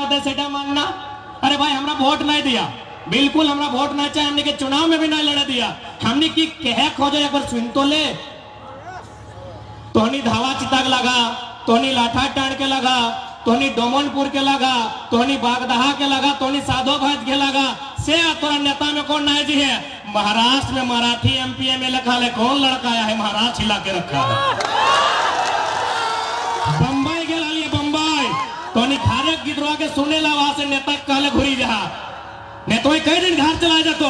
दे सेटा मानना। अरे भाई हमरा वोट नहीं दिया, बिल्कुल हमरा वोट नहीं चाहिए, हमने के चुनाव में भी नहीं लड़े दिया, हमने की कहे खोजो एक बार सुन तो ले। तोहनी धावा चिताग लगा, तोहनी लाठा टाण के लगा, तोहनी डोमनपुर के लगा, तोहनी बागदहा के लगा, तोहनी साधो भैद के लगा, से तोरा नेता में कौन नहीं जी है? महाराष्ट्र में मराठी एमपी एमएलए खा ले, कौन लड़का आया है महाराष्ट्र हिला के रखा है? बम्बई के लालिए बम्बई, तोहनी खारे गिदरवा के सुने ला, वहां से नेता कहले घुरी जहा नेता कई दिन घर चला जातो।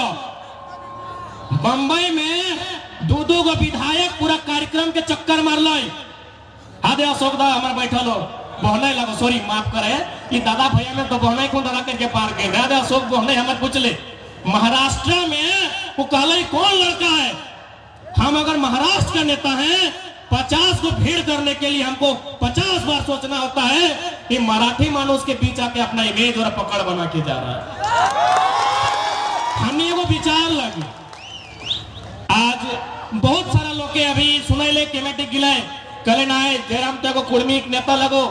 बम्बई में दो गो विधायक पूरा कार्यक्रम के चक्कर मार लो। आदे अशोक दा हमारे बैठल हो बहने लगो, सॉरी माफ करे, ये दादा भैया में तो बहने कौन दादा करके पार के आदे अशोक बहने हमें पूछ ले। महाराष्ट्र में वो कहले कौन लड़का है? हम अगर महाराष्ट्र का नेता हैं, 50 को भीड़ करने के लिए हमको 50 बार सोचना होता है कि मराठी मानुष के बीच आके अपना इमेज और पकड़ बना के जा रहा है। हमने वो विचार लगी। आज बहुत सारा लोग के अभी सुनाई ले केमेटिक गिलाए कले ना है जयराम को कुर्मी नेता लगो।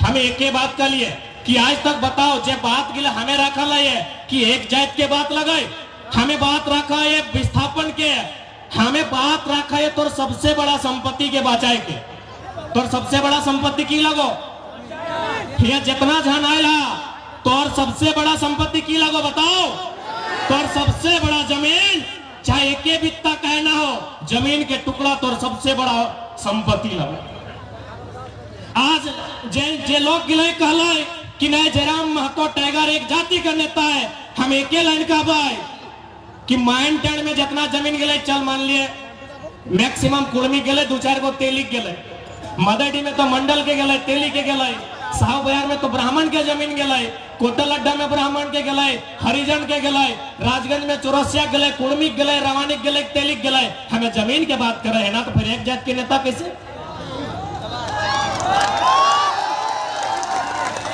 हमें एक के बात कर लिए कि आज तक बताओ जे बात गिला हमें रखा है कि एक जात के बात लगाए, हमें बात रखा है विस्थापन के, हमें बात रखा है तो सबसे बड़ा संपत्ति के बचाए के, तो सबसे बड़ा संपत्ति की लगो ये जितना झन आया तो सबसे बड़ा संपत्ति की लगो बताओ? तो सबसे बड़ा जमीन, चाहे एक बित्ता कहना हो, जमीन के टुकड़ा तो सबसे बड़ा संपत्ति लगो। आज जे लोग गिले कहला कि नहीं जयराम महतो टाइगर एक जाति का नेता है, हम एक लाइन का भाई कि माइन टैंड में जितना जमीन गिले, चल मान लिए मैक्सिमम कुर्मी गिले, 2-4 गो तेली गिले, मदडी में तो मंडल के गिले, तेली के गिले, साहब बयार में तो ब्राह्मण के जमीन गिले, कोटल अड्डा में ब्राह्मण के गिले, हरिजन के गिले, राजगंज में चौरसिया गिले, कुर्मी गिले, रवानिक गिले, तेलिक गिले। हमें जमीन के बात कर रहे हैं ना, तो फिर एक जात के नेता कैसे?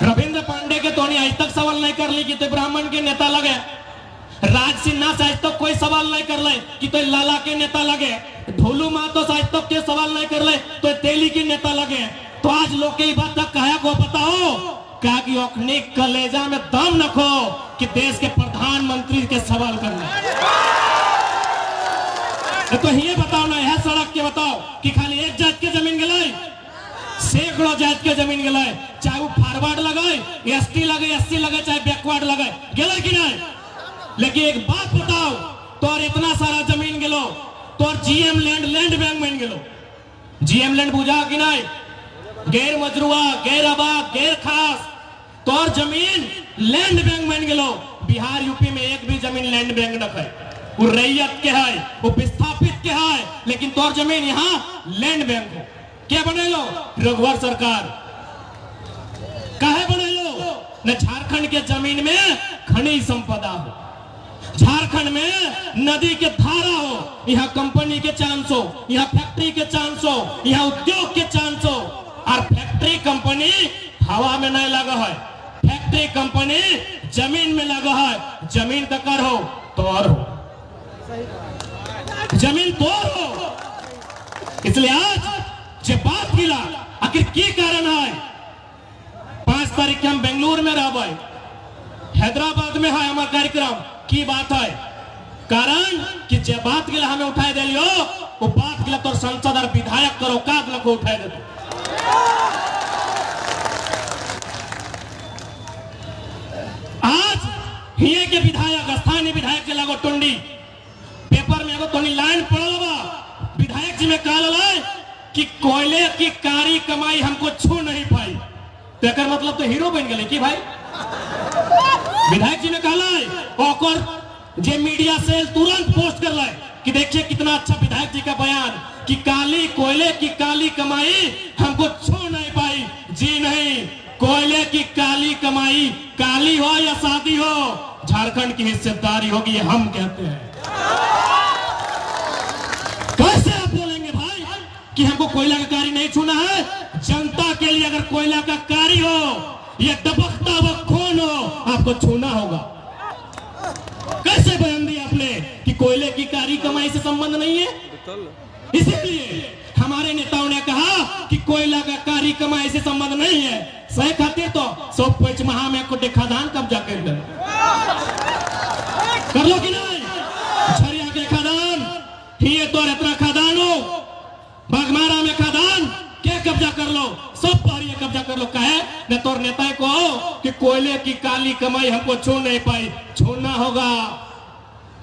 रविंद्र पांडे के तो आज तक सवाल नहीं कर ली कि तो ब्राह्मण के नेता लगे, राज सिन्हा से आज तक कोई सवाल नहीं कर ले कि तो लाला के नेता लगे, ढोलू मातो से आज तक के सवाल नहीं कर ले तो तेली के नेता लगे। तो आज लोग के बात तक कहा को बताओ क्या कि अपने कलेजा में दम रखो कि देश के प्रधानमंत्री के सवाल करना। तो ये बताओ ना, यह सड़क के बताओ कि खाली एक जात के जमीन गलाए, सैकड़ों जात के जमीन गलाए, चाहे वो फॉरवर्ड लगाए, एसटी लगे, एससी लगे, चाहे बैकवर्ड लगे, गला कि नहीं? लेकिन एक बात बताओ, तो इतना सारा जमीन गेलो तो जीएम लैंड बैंक में गेलो, जीएम लैंड बुझा कि नहीं? गैर मजरुआ, गैर आबाद, गैर खास, तो जमीन लैंड बैंक में गेलो। बिहार यूपी में एक भी जमीन लैंड बैंक न है, वो रैयत के है, वो विस्थापित के है, लेकिन तोर जमीन यहाँ लैंड बैंक हो। क्या बने लो? रघुवर सरकार काहे बने लो? न झारखंड के जमीन में खनिज संपदा हो, झारखंड में नदी के धारा हो, यहाँ कंपनी के चांस हो, यहाँ फैक्ट्री के चांस हो, यहाँ उद्योग के चांस हो। और फैक्ट्री कंपनी हवा में नहीं लगा है, फैक्ट्री कंपनी जमीन में लगा है। जमीन तकर हो तो और हो, जमीन तो और हो। इसलिए आज जो बात मिला आखिर की कारण है, 5 तारीख के हम बेंगलुरु में रह, हैदराबाद में है हमारा कार्यक्रम की बात है, कारण कि जे बात के लिए हमें उठाए दे लियो, वो बात के लिए तो संसद और विधायक करो काग को उठाए दे दो। आज हिये के विधायक, स्थानीय विधायक के लागो टुंडी पेपर में एगो तोनी लाइन पढ़ल बा, विधायक जी में कहल कि कोयले की कारी कमाई हमको छू नहीं पाई, तो एक मतलब तो हीरो बन गए कि भाई। विधायक जी ने कहला और जे मीडिया से तुरंत पोस्ट कर लाए कि देखिए कितना अच्छा विधायक जी का बयान कि काली कोयले की काली कमाई हमको छू नहीं पाई। जी नहीं, कोयले की काली कमाई काली हो या शादी हो, झारखंड की हिस्सेदारी होगी, ये हम कहते हैं। कैसे आप बोलेंगे भाई कि हमको कोयला का कारी नहीं छूना है? जनता के लिए अगर कोयला का कारी हो या दबकता हुआ खून हो, आपको छूना होगा। कैसे बयान दिया आपने कि कोयले की कारी कमाई से संबंध नहीं है? इसीलिए हमारे नेताओं ने कहा कि कोयला का कारी कमाई से संबंध नहीं है, सही खातिर तो सब पैच महा में को खादान कब्जा कर ले कर लो कि नहीं झरिया के खादान ही तो इतना खादानो बागमारा में खादान क्या कब्जा कर लो सब पहाड़ियां कब्जा कर लो कहे न तोर नेता को कि कोयले की काली कमाई हमको छू नहीं पाई छोड़ना होगा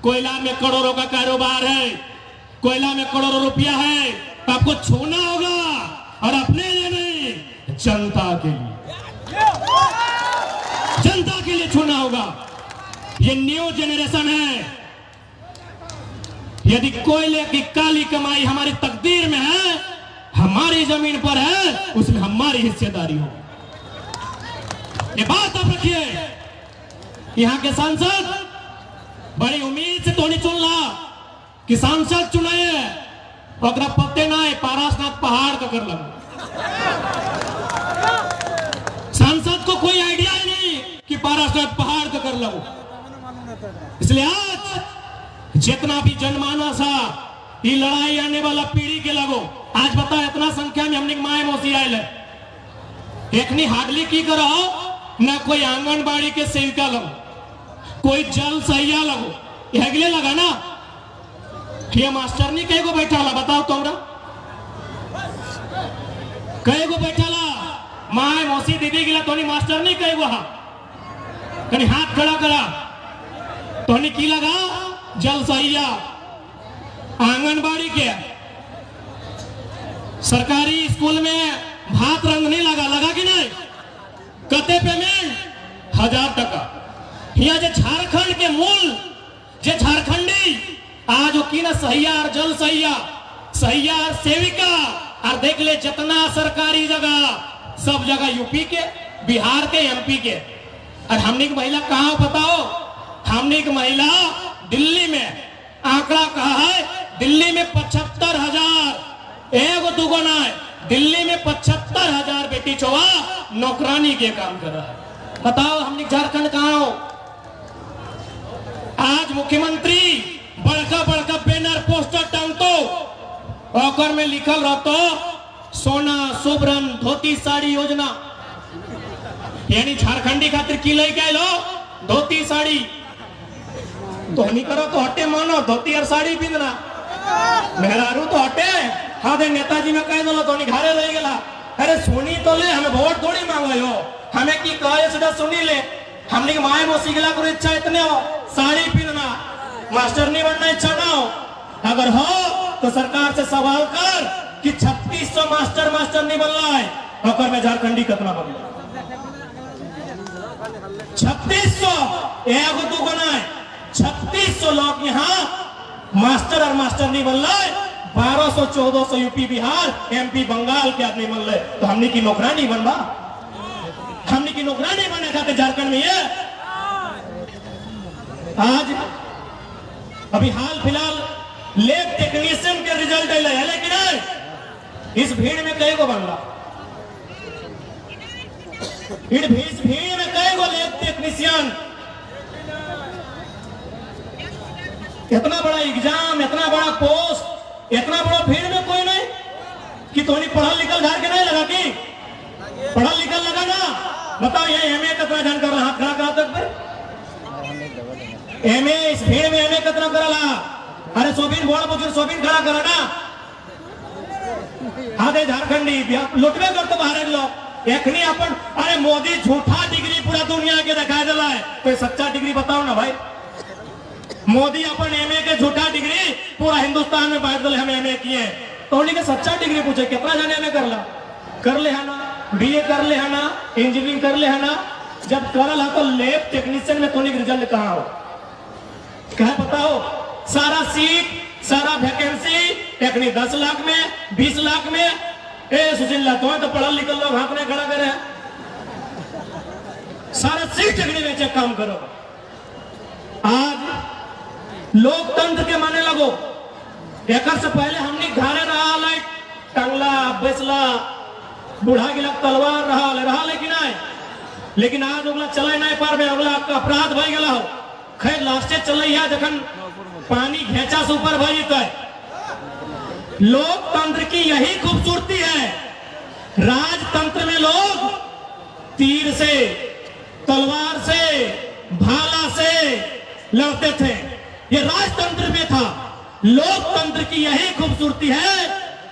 कोयला में करोड़ों का कारोबार है कोयला में करोड़ों रुपया है आपको छूना होगा और अपने लिए नहीं जनता के लिए छूना होगा ये न्यू जेनरेशन है यदि कोयले की काली कमाई हमारी तकदीर में है हमारी जमीन पर है उसमें हमारी हिस्सेदारी हो ये बात आप रखिए यहां के सांसद बड़ी उम्मीद से तो नहीं चुन ला कि सांसद चुनाए अगर पत्ते ना है पारासनाथ पहाड़ का कर लगा सांसद को कोई आइडिया ही नहीं कि पारासनाथ पहाड़ का कर लगो इसलिए आज जितना भी जनमानस है ये लड़ाई आने वाला पीढ़ी के लगो आज बता इतना संख्या में हमने माए मौसी आयल है एक नहीं हार्डली की करो ना कोई आंगनबाड़ी के सेविका लगो कोई जल सहिया लगो ये अगले लगा ना ये मास्टर नहीं कई को बैठा ला बताओ तुमरा कई को बैठा ला माए मौसी दीदी गिला तो नहीं मास्टर नहीं कई को कहीं हाथ खड़ा करा तो नहीं की लगा जल सहिया आंगनबाड़ी के सरकारी स्कूल में भात रंग नहीं लगा कि नहीं कते पेमेंट 1000 टका यहाँ जो झारखंड के मूल जो झारखंडी आज की ना सहिया और जल सहिया और सेविका और देख ले जितना सरकारी जगह सब जगह यूपी के बिहार के एमपी के और हमने की महिला कहाँ बताओ हमने की महिला दिल्ली में आंकड़ा कहा है दिल्ली में 75,000 एगो दुगुना है दिल्ली में 75,000 बेटी चौवा नौकरानी के काम कर रहा है बताओ हमने झारखंड कहाँ हो आज मुख्यमंत्री बड़का बड़का बैनर पोस्टर टांगतो ओकर में लिखल रहतो सोना सुभरन धोती साड़ी योजना यानी झारखंडी खातिर की ले गए लो धोती साड़ी तो नहीं करो तो हटे मानो धोती और साड़ी पिंधना मेहरारू तो हटे हाँ दे नेताजी में कह दो तो नहीं घरे रह गया अरे सुनी तो ले हमें वोट थोड़ी मांगो हो हमें की कहे सीधा सुनी ले हमने की माए मौसी गिला को इच्छा इतने हो साड़ी पहनना मास्टर नहीं बनना इच्छा ना हो अगर हो तो सरकार से सवाल कर कि 3600 मास्टर नहीं बन रहा है अगर में झारखंडी कितना बन रहा 3600 एक दो बना है 3600 लोग यहाँ मास्टर और मास्टर नहीं बन रहा है 1200-1400 यूपी बिहार एमपी बंगाल के आदमी बन रहे तो हमने की नौकरानी बनवा हमने की नौकरानी बने खाते झारखंड में ये आज अभी हाल फिलहाल लैब टेक्नीशियन के रिजल्ट है लेकिन नहीं इस भीड़ में कई को बन रहा इस भीड़ में कई को लैब टेक्नीशियन इतना बड़ा एग्जाम इतना बड़ा पोस्ट इतना बड़ा भीड़ में कोई नहीं कि तोनी पढ़ा लिखल घर के नहीं लगा कि पढ़ा लिखल लगा ना बताओ ये एमए कितना जन कर रहा खड़ा कहा तक भाई एमए इस भीड़ में एमए कितना करला अरे सोबिन बोल बुजुर्ग सोबिन खड़ा करा ना आधे झारखंडी लुटवे कर तो बाहर लोग एखनी अपन अरे मोदी झूठा डिग्री पूरा दुनिया के दिखा दिला है कोई सच्चा डिग्री बताओ ना भाई मोदी अपन एमए के झूठा डिग्री पूरा हिंदुस्तान में बांट दिले हम एमए किए तो उन्हीं के सच्चा डिग्री पूछे कितना जाने एमए कर ले है ना बीए कर ले है ना इंजीनियरिंग कर ले है ना जब करल है तो लैब टेक्नीशियन में तोनी रिजल्ट कहाँ हो क्या बताओ सारा सीट सारा वैकेंसी टेक्नी 10 लाख में 20 लाख में ए सुशील तो पढ़ा लिखल लोग हाथ में खड़ा करे सारा सीट टेक्नी में चेक काम करो आज लोकतंत्र के माने लगो एक से पहले हमने घरे रहा लाइट टंगला बैसला बूढ़ा गिला तलवार रहा लेकिन आज अगला चले नहीं पार में अगला अपराध भई गला हो खैर लास्टे चल जखन पानी घेचा से ऊपर भई जता है लोकतंत्र की यही खूबसूरती है राजतंत्र में लोग तीर से, तलवार से, भाला से लड़ते थे। ये राजतंत्र में था। लोकतंत्र की यही खूबसूरती है,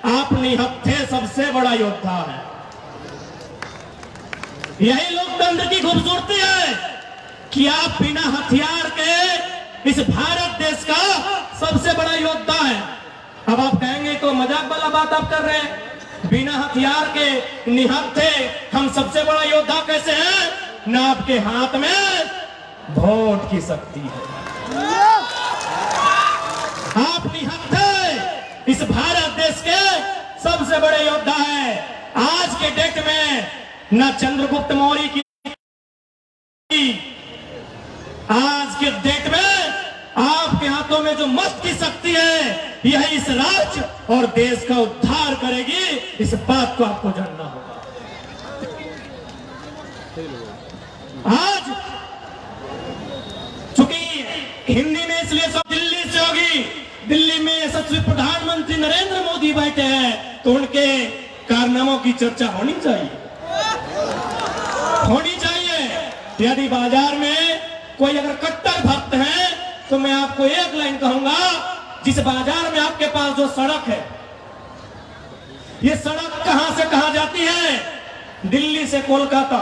आप निहत्थे सबसे बड़ा योद्धा है। यही लोकतंत्र की खूबसूरती है कि आप बिना हथियार के इस भारत देश का सबसे बड़ा योद्धा है। अब आप कहेंगे तो मजाक वाला बात आप कर रहे हैं, बिना हथियार के निहत्थे हम सबसे बड़ा योद्धा कैसे हैं? न आपके हाथ में वोट की शक्ति है, आप निहत्थे इस भारत देश के सबसे बड़े योद्धा है। आज के डेट में न चंद्रगुप्त मौर्य की, आज के डेट में आपके हाथों में जो मस्त की शक्ति है, यह इस राज्य और देश का उद्धार करेगी। इस बात को आपको जानना होगा। आज चूंकि हिंदी में इसलिए सब दिल्ली से होगी, दिल्ली में यशस्वी प्रधानमंत्री नरेंद्र मोदी बैठे हैं, तो उनके कारनामों की चर्चा होनी चाहिए, होनी चाहिए। यदि बाजार में कोई अगर कट्टर भक्त है, तो मैं आपको एक लाइन कहूंगा, जिस बाजार में आपके पास जो सड़क है, ये सड़क कहां से कहां जाती है? दिल्ली से कोलकाता।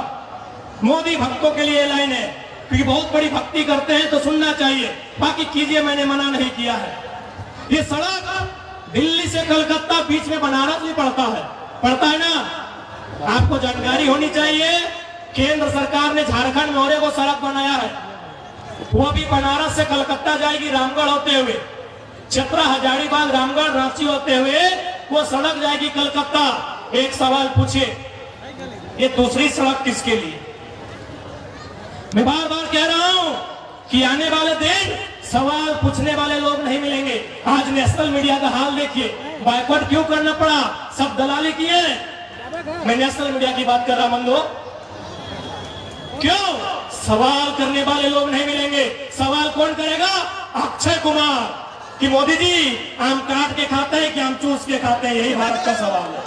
मोदी भक्तों के लिए लाइन है, क्योंकि बहुत बड़ी भक्ति करते हैं तो सुनना चाहिए, बाकी कीजिए, मैंने मना नहीं किया है। ये सड़क दिल्ली से कलकत्ता, बीच में बनारस भी पड़ता है ना? आपको जानकारी होनी चाहिए, केंद्र सरकार ने झारखंड में और एक सड़क बनाया है, वो भी बनारस से कलकत्ता जाएगी, रामगढ़ होते हुए, चतरा, हजारीबाग, रामगढ़, रांची होते हुए वो सड़क जाएगी कलकत्ता। एक सवाल पूछिए, ये दूसरी सड़क किसके लिए? मैं बार बार कह रहा हूं कि आने वाले दिन सवाल पूछने वाले लोग नहीं मिलेंगे। आज नेशनल मीडिया का हाल देखिए, बायकॉट क्यों करना पड़ा? सब दलाली किए। मैं नेशनल मीडिया की बात कर रहा मंदो, क्यों? सवाल करने वाले लोग नहीं मिलेंगे। सवाल कौन करेगा? अक्षय कुमार, कि मोदी जी आम काट के खाते हैं कि आम चूस के खाते हैं? यही भारत का सवाल है।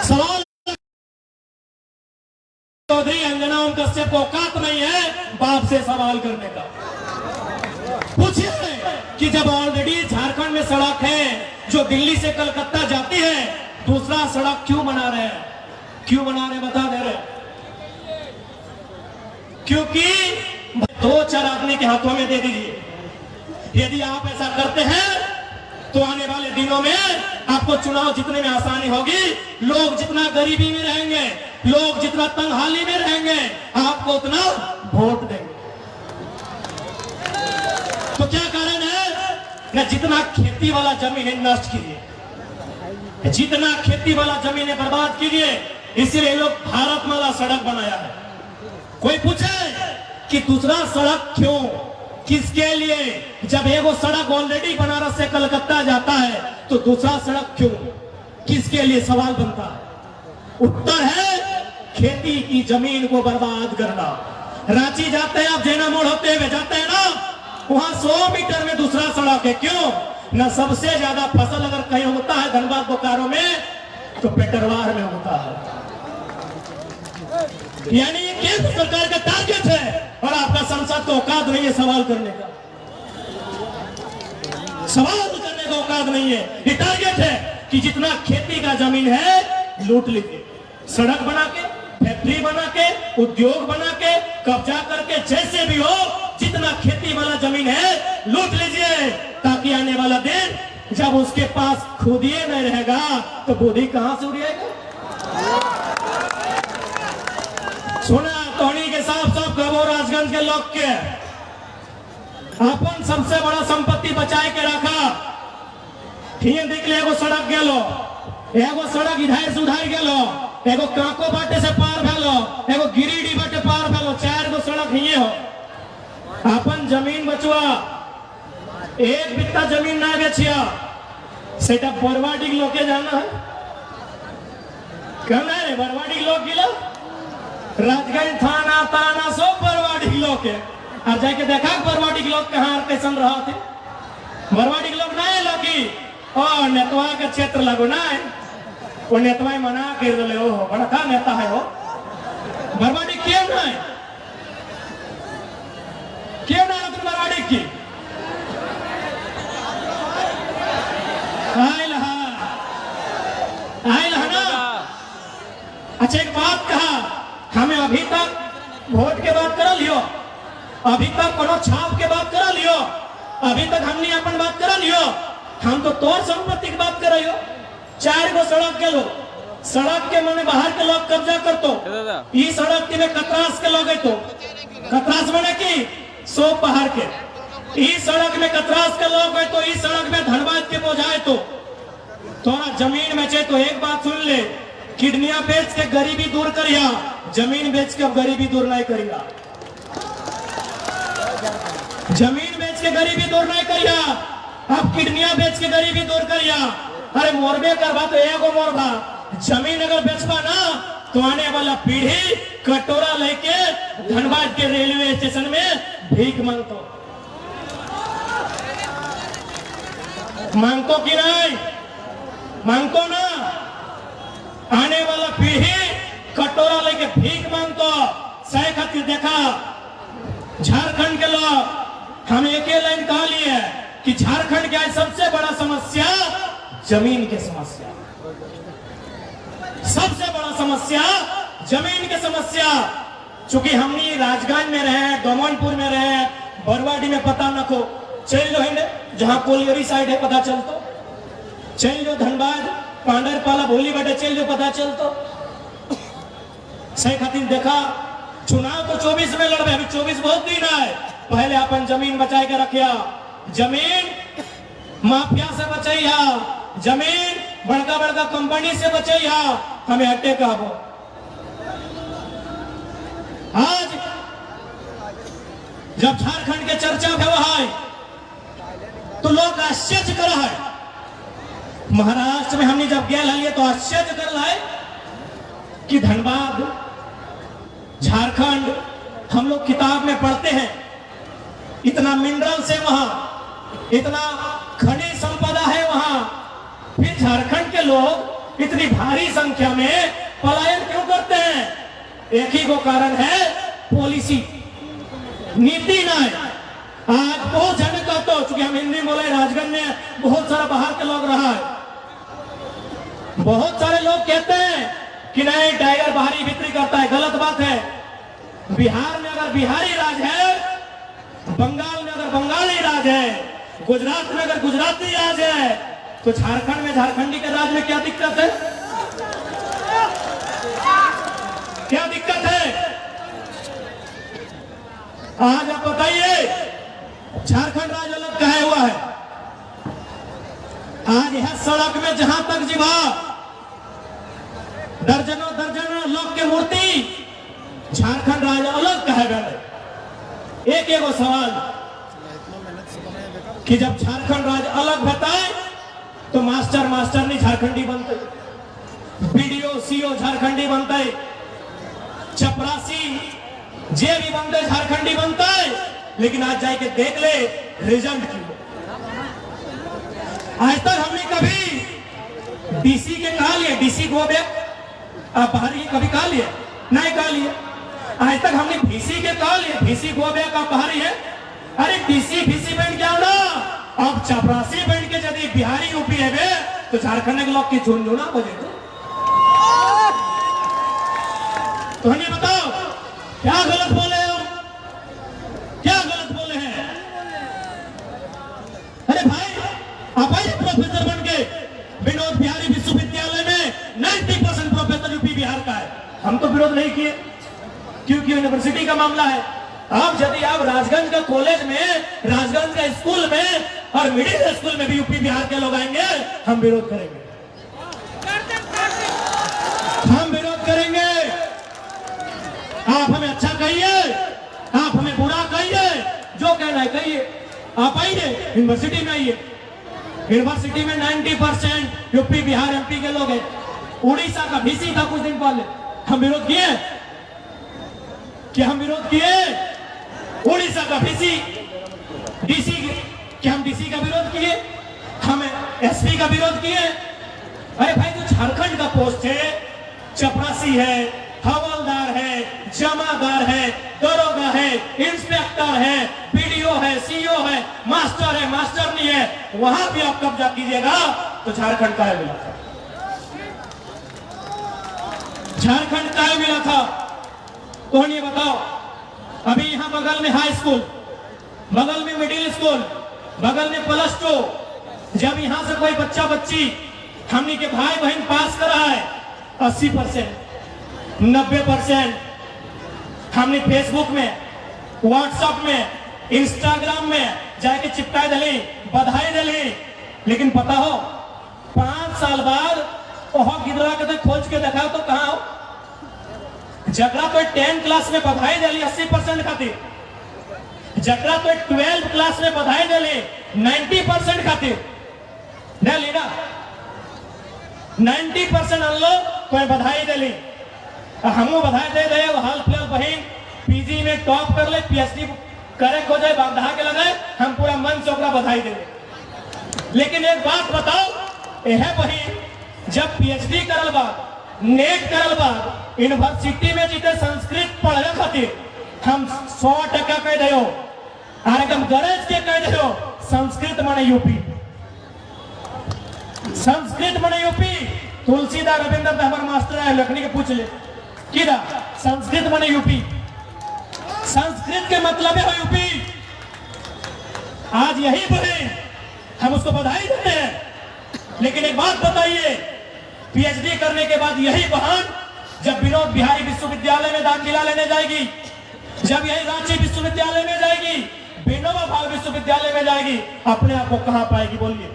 सवाल चौधरी अंजना ओम कश्यप को औकात नहीं है बाप से सवाल करने का। पूछिए कि जब ऑलरेडी झारखंड में सड़क है जो दिल्ली से कलकत्ता जाती है, दूसरा सड़क क्यों बना रहे हैं? क्यों बना रहे बता दे रहे? क्योंकि 2-4 आदमी के हाथों में दे दीजिए। यदि आप ऐसा करते हैं तो आने वाले दिनों में आपको चुनाव जीतने में आसानी होगी। लोग जितना गरीबी में रहेंगे, लोग जितना तंगहाली में रहेंगे, आपको उतना वोट देंगे। तो क्या कारण है? न जितना खेती वाला जमीन है नष्ट कीजिए, जितना खेती वाला जमीन है बर्बाद कीजिए। इसीलिए लोग भारतमाला सड़क बनाया है। कोई पूछे कि दूसरा सड़क क्यों, किसके लिए? जब एगो सड़क ऑलरेडी बनारस से कलकत्ता जाता है तो दूसरा सड़क क्यों, किसके लिए? सवाल बनता है। उत्तर है खेती की जमीन को बर्बाद करना। रांची जाते हैं आप, जैना मोड़ होते हुए जाते हैं ना, वहां 100 मीटर में दूसरा सड़क है। क्यों? न सबसे ज्यादा फसल अगर कहीं होता है धनबाद बोकारो में, तो पेटरवार में होता है। यानी ये केंद्र सरकार का टारगेट है और आपका संसद को औकात नहीं है सवाल करने का। सवाल करने का औकात नहीं है। ये टारगेट है कि जितना खेती का जमीन है लूट लीजिए, सड़क बना के, फैक्ट्री बना के, उद्योग बना के, कब्जा करके, जैसे भी हो जितना खेती वाला जमीन है लूट लीजिए, ताकि आने वाला दिन जब उसके पास खुद ही नहीं रहेगा तो बुद्धि कहां से उड़ेगा? सुना टोनी के साफ साफ कहो, राजगंज के लोग के अपन सबसे बड़ा संपत्ति बचाए के रखा। ठीक देख ले, एगो सड़क गेलो, एगो सड़क इधर से उधर गेलो, एगो काको बाटे से पार भेलो, एगो गिरिडीह बाटे पार भेलो, 4 गो सड़क हिये हो। अपन जमीन बचवा, एक बित्ता जमीन ना बेचिया, सेटा बरवाडी लोग के जाना है। कहना है बरवाडी लोग गिला, राजगंज थाना ताना सब बरवाडी लोग के। अब जाके देखा बरवाडी लोग कहाँ कैसन रहा थे? बरवाडी लोग ना है लोगी, और नेतवा का क्षेत्र लगो ना है, वो नेतवा मना कर दे, ओ बड़ा का नेता है वो, बरवाडी क्यों ना है? क्यों ना तुम बरवाडी की? आयल ना। अच्छा एक बात कहा, हमें अभी तक वोट के बात करा लियो, अभी तक कोनो छाप के बात करा लियो, अभी तक हमने अपन बात करा लियो। हम तो तोर संपत्ति की बात कर रही हो। 4 गो सड़क के लोग, सड़क के मने बाहर के लोग कब्जा करतो, ई सड़क के में कतरास के लोग है तो कतरास मने की सो बाहर के, ई सड़क में कतरास के लोग है तो ई सड़क में धनबाद के बोझाए तो तोरा जमीन बेचे तो एक बात सुन ले, किडनियां बेच के गरीबी दूर करिया, जमीन बेच के अब गरीबी दूर नहीं करिया। जमीन बेच के गरीबी दूर नहीं करिया, अब किडनियां बेच के गरीबी दूर करिया। अरे मोरबे करवा तो एगो मोरबा, जमीन अगर बेचबा ना तो आने वाला पीढ़ी कटोरा लेके धनबाद के रेलवे स्टेशन में भीख मांगतो की नहीं मांगतो ना, आने वाला पीढ़ी कटोरा लेके भीख मांगतो। सही खातिर देखा झारखंड के लोग, हम एक ही लाइन कहा लिए कि झारखंड का सबसे बड़ा समस्या जमीन की समस्या, सबसे बड़ा समस्या जमीन की समस्या। चूंकि हमने राजगंज में रहे, दोमनपुर में रहे, बरवाडी में पता न को चल जो है जहां कोलियरी साइड है पता चलतो, चल जो धनबाद पांडरपाला भोली बटे चल जो पता चलतो। सही खातिर देखा चुनाव तो 24 में लड़बे, अभी 24 बहुत दिन है, पहले अपन जमीन बचाए के रखिया, जमीन माफिया से बचैया, जमीन बड़का बड़का कंपनी से बचैया, हमें हटे कहबो। आज जब झारखंड के चर्चा हुआ है तो लोग आश्चर्य कर रहा है। महाराष्ट्र में हमने जब गया लिए तो आश्चर्य कर रहा है कि धनबाद झारखंड, हम लोग किताब में पढ़ते हैं इतना मिनरल से वहां, इतना खनिज संपदा है वहां, फिर झारखंड के लोग इतनी भारी संख्या में पलायन क्यों करते हैं? एक ही को कारण है, पॉलिसी, नीति नहीं। आज बहुत जन का तो चूंकि हम हिंदी बोले, राजगंज में बहुत सारा बाहर के लोग रहा है, बहुत सारे लोग कहते हैं कि नहीं टाइगर बाहरी भीतरी करता है, गलत बात है। बिहार में अगर बिहारी राज है, बंगाल में अगर बंगाली राज है, गुजरात में अगर गुजराती राज है, तो झारखंड में झारखंडी के राज में क्या दिक्कत है? क्या दिक्कत है? आज आप बताइए, झारखंड राज अलग कहा हुआ है। आज यह सड़क में जहां तक जीवा दर्जनों दर्जनों लोग के मूर्ति, झारखंड राज अलग कहे गए। एक एगो सवाल कि जब झारखंड राज अलग बताए तो मास्टर नहीं झारखंडी बनते, बीडीओ सीओ झारखंडी बनते, चपरासी जे भी बनते झारखंडी बनता है। लेकिन आज जाके देख ले रिजल्ट की, आज तक हमने कभी डीसी के कहा लिए, डीसी गो बैक, आप बाहर ही कभी कहा लिए? नहीं कहा लिए। आज तक हमने भीसी के कहा लिए, भीसी गो बैक आप बाहर ही है। अरे डीसी भीसी बैंड क्या ना, अब चपरासी बैंड के यदि बिहारी यूपी है तो झारखंड के लोग की झुनझुना बजे तो हमें बताओ क्या गलत बोले हो, क्या गलत बोले हैं? अरे भाई आप आइए प्रोफेसर बन के, विनोद बिहारी विश्वविद्यालय में 90% प्रोफेसर यूपी बिहार का है। हम तो विरोध नहीं किए क्योंकि यूनिवर्सिटी का मामला है। अब यदि आप राजगंज का कॉलेज में, राजगंज का स्कूल में और मिडिल स्कूल में भी यूपी बिहार के लोग आएंगे, हम विरोध करेंगे, हम विरोध करेंगे। आप हमें अच्छा कहिए, आप हमें बुरा कहिए, जो कहना है कहिए। आप आइए यूनिवर्सिटी में, आइए यूनिवर्सिटी में 90% यूपी बिहार एमपी के लोग हैं। उड़ीसा का भीसी था कुछ दिन पहले, हम विरोध किए, क्या हम विरोध किए? उड़ीसा का भीसी, डीसी, क्या हम डीसी का विरोध किए? हम एसपी का विरोध किए? अरे भाई जो झारखंड का पोस्ट है, चपरासी है, हवलदार है, जमादार है, दरोगा है, इंस्पेक्टर है, बीडीओ है, सीईओ है, मास्टर नहीं है, वहां भी आप कब्जा कीजिएगा तो झारखंड का है मिला था, झारखंड का है मिला था। कौन ये बताओ? अभी यहां बगल में हाई स्कूल, बगल में मिडिल स्कूल, बगल में प्लस 2, जब यहां से कोई बच्चा बच्ची हमनी के भाई बहन पास करा है 80%, 90% हमने फेसबुक में, व्हाट्सएप में, इंस्टाग्राम में जाके चिपका दिली, बधाई दिली, लेकिन पता हो 5 साल बाद गिदरा के खोज के देखा तो कहा हो जगरा तो 10 क्लास में बधाई दिली 80% खातिर, जगरा तो 12 क्लास में बधाई दिली 90% खातिर, दिली ना 90% अन लोग कोई बधाई दिली, हमू बधाई दे रहे हाल फिलहाल बहन पीजी में टॉप कर ले, पीएचडी करे हो जाए, बाधा के लगे, हम पूरा मन से ओकरा बधाई दे। लेकिन एक बात बताओ, यह बहन जब पीएचडी करल बाद, नेट करल बाद, यूनिवर्सिटी में जीते संस्कृत पढ़े खातिर हम 100% कह दे और एकदम गरज के कह दे संस्कृत माने यूपी, संस्कृत माने यूपी। तुलसीदास रविंद्र हमारे मास्टर है, लखनी के पूछ ले कि संस्कृत माने यूपी, संस्कृत के मतलब है यूपी। आज यही बहन हम उसको बधाई देते हैं, लेकिन एक बात बताइए, पीएचडी करने के बाद यही बहन जब विनोद बिहारी विश्वविद्यालय में दाखिला लेने जाएगी, जब यही रांची विश्वविद्यालय में जाएगी, विनोबा भावे विश्वविद्यालय में जाएगी, अपने आप को कहां पाएगी? बोलिए।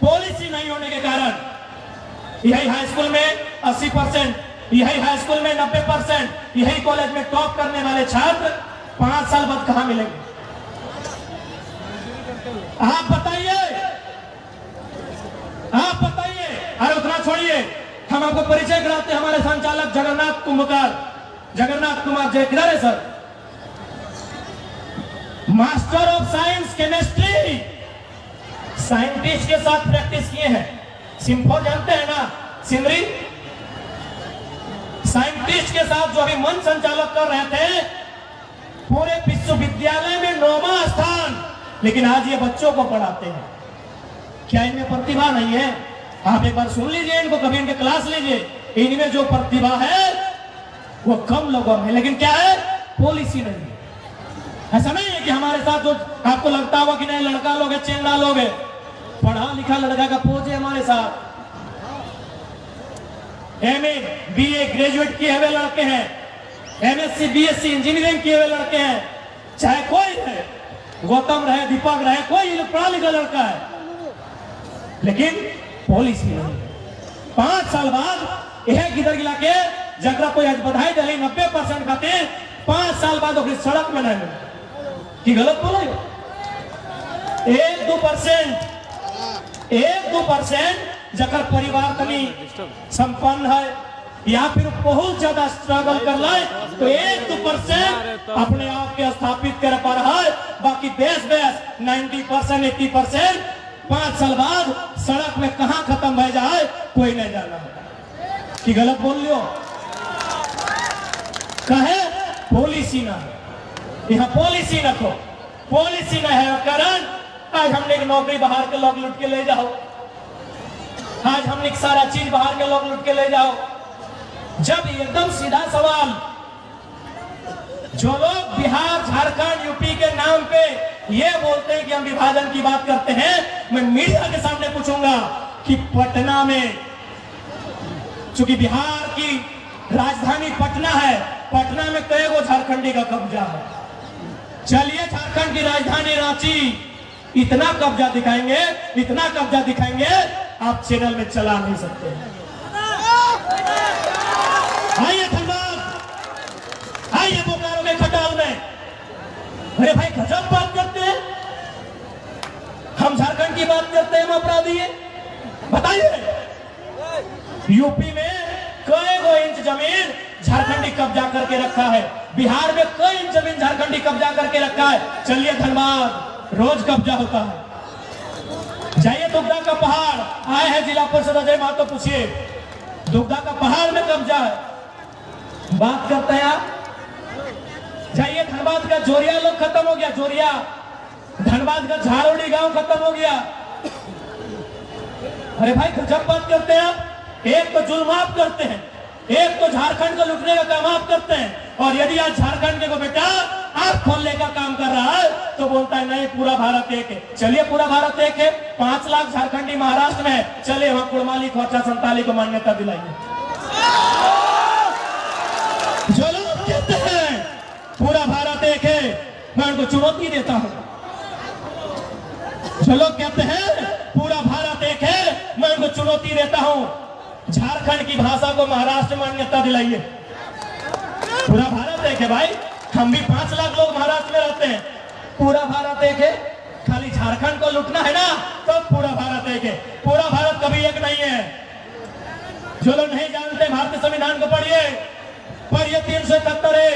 पॉलिसी नहीं होने के कारण यही हाई स्कूल में 80%, यही हाई स्कूल में 90%, यही कॉलेज में टॉप करने वाले छात्र 5 साल बाद कहां मिलेंगे? आप बताइए, आप बताइए। अरे उतना छोड़िए, हम आपको परिचय कराते हैं, हमारे संचालक जगन्नाथ कुमार जय, किधर है sir? Master of science chemistry, scientist के साथ प्रैक्टिस किए हैं। सिम्फो जानते हैं ना, सिमरी, साइंटिस्ट के साथ जो अभी मन संचालक कर रहे थे, पूरे विश्वविद्यालय में 9वां स्थान, लेकिन आज ये बच्चों को पढ़ाते हैं। क्या इनमें प्रतिभा नहीं है? आप एक बार सुन लीजिए इनको, कभी इनके क्लास लीजिए, इनमें जो प्रतिभा है वो कम लोगों में, लेकिन क्या है? पॉलिसी नहीं है। ऐसा नहीं है कि हमारे साथ जो आपको लगता होगा कि नहीं लड़का लोग है, चेंगड़ा लोग है, पढ़ा लिखा लड़का का पोज है हमारे साथ, एमए बीए ग्रेजुएट किए हुए लड़के हैं, एमएससी बीएससी इंजीनियरिंग किए हुए लड़के हैं, चाहे कोई है, गौतम रहे, दीपक रहे, कोई पढ़ा लिखा लड़का है, लेकिन पॉलिसी नहीं। 5 साल बाद यह गिदर गिला के जगरा कोई आज बधाई दिली 90% खातिर, 5 साल बाद सड़क में नहीं मिले कि गलत बोला? 1-2% जकर परिवार तनी संपन्न है या फिर बहुत ज्यादा स्ट्रगल कर ले तो 1-2% अपने आप के स्थापित कर पा रहा है, बाकी देश 90% 80% 5 साल बाद सड़क में कहां खत्म हो जाए कोई नहीं जाना कि गलत बोल लियो। कहे पॉलिसी ना है, यहाँ पॉलिसी रखो, पॉलिसी ना है कारण आज हमने नौकरी बाहर के लोग लूट के ले जाओ, आज हमने सारा चीज बाहर के लोग लूट के ले जाओ। जब एकदम सीधा सवाल, जो लोग बिहार झारखंड यूपी के नाम पे ये बोलते हैं कि हम विभाजन की बात करते हैं, मैं मीडिया के सामने पूछूंगा कि पटना में, चूंकि बिहार की राजधानी पटना है, पटना में कई गो झारखंडी का कब्जा है, चलिए झारखंड की राजधानी रांची, इतना कब्जा दिखाएंगे, इतना कब्जा दिखाएंगे आप चैनल में चला नहीं सकते। आइए धनबाद, आइए बोकारो में, खटाल में, अरे भाई गजब बात करते हैं, हम झारखंड की बात करते हैं, हम अपराधी है? बताइए यूपी में कई गो इंच जमीन झारखंडी कब्जा करके रखा है, बिहार में कई इंच जमीन झारखंडी कब्जा करके रखा है, चलिए धनबाद रोज कब्जा होता है, जाइए दुबदा का पहाड़, आए हैं जिला परिषद अजय महतो, पूछिए दुग्धा का पहाड़ में कब्जा है। बात करते हैं आप, जाइए धनबाद का जोरिया लोग खत्म हो गया, जोरिया धनबाद का झाड़ोड़ी गांव खत्म हो गया। अरे भाई जब बात करते हैं आप, एक तो जुल्म आप करते हैं, एक तो झारखंड को लुटने का काम आप करते हैं, और यदि आज झारखंड के को बेटा आप खोलने का काम कर रहा है तो बोलता है नहीं पूरा भारत एक है। चलिए पूरा भारत एक है, 5 लाख झारखंडी महाराष्ट्र में है, चलिए वहां कुड़माली खोचा संताली को मान्यता दिलाइए। जो लोग कहते हैं पूरा भारत एक है, मैं उनको चुनौती देता हूं। जो लोग कहते हैं पूरा भारत एक है, मैं उनको चुनौती देता हूं, झारखंड की भाषा को महाराष्ट्र में मान्यता दिलाइए। पूरा भारत एक है भाई, हम भी 5 लाख लोग महाराष्ट्र में रहते हैं, पूरा भारत एक है। खाली झारखंड को लूटना है ना तो पूरा भारत एक है। पूरा भारत कभी एक नहीं है। जो लोग नहीं जानते भारतीय संविधान को पढ़िए, पढ़िए 371 है,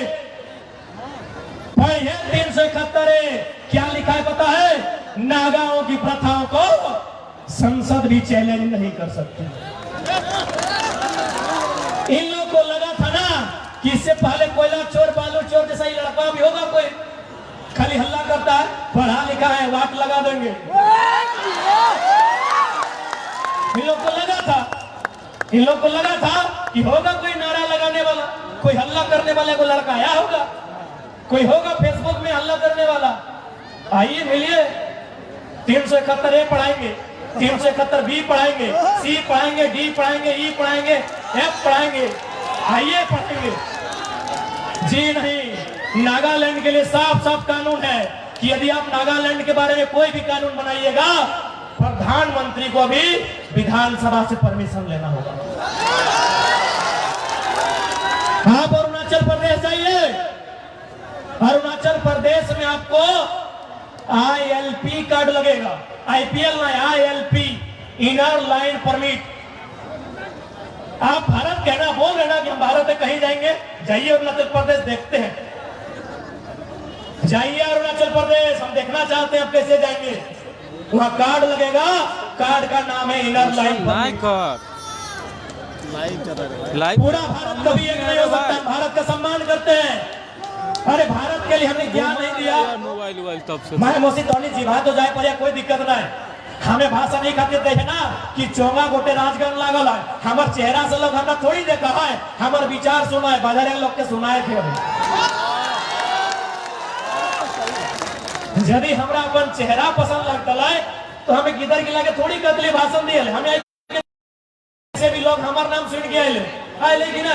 पढ़िए 371 है। क्या लिखा है पता है? नागाओं की प्रथाओं को संसद भी चैलेंज नहीं कर सकती। इन लोगों को लगा था ना कि इससे पहले कोयला चोर बालू चोर जैसा ही लड़का भी होगा, कोई खाली हल्ला करता है, पढ़ा लिखा है, वाट लगा देंगे। इन लोग को लगा था, इन लोग को लगा था कि होगा कोई नारा लगाने वाला, कोई हल्ला करने वाले को लड़का आया होगा, कोई होगा फेसबुक में हल्ला करने वाला। आइए मिलिए, 371 ए पढ़ाएंगे, 371 बी पढ़ाएंगे, सी पढ़ाएंगे, डी पढ़ाएंगे, ई पढ़ाएंगे, एफ पढ़ाएंगे, आइए पढ़ेंगे। जी नहीं, नागालैंड के लिए साफ साफ कानून है कि यदि आप नागालैंड के बारे में कोई भी कानून बनाइएगा, प्रधानमंत्री को भी विधानसभा से परमिशन लेना होगा। आप अरुणाचल प्रदेश जाइए, अरुणाचल प्रदेश में आपको ILP कार्ड लगेगा, IPL ना, ILP, इनर लाइन परमिट। आप भारत कहना बोल रहे ना कि हम भारत में कहीं जाएंगे, जाइए अरुणाचल प्रदेश देखते हैं, जाइए अरुणाचल प्रदेश, हम देखना चाहते हैं आप कैसे जाएंगे। वहां कार्ड लगेगा, कार्ड का नाम है इनर लाइन परमिट। पूरा भारत कभी एक नहीं हो सकता, भारत का सम्मान करते हैं। अरे भारत के लिए हमने ज्ञान नहीं दिया, मैं मोसी तोनी जीवा तो जाए पर कोई दिक्कत ना है। हमें भाषा नहीं खातिर देखे ना कि चोंगा गोटे राजगण लागल है, हमार चेहरा से लोग हमरा थोड़ी देखा है, हमार विचार सुना है, बाजार लोग के सुनाए थे। यदि हमरा अपन चेहरा पसंद लगता है तो हमें किधर की लगे थोड़ी कतली भाषण दिए, हमें ऐसे भी लोग हमार नाम सुन के आए लेकिन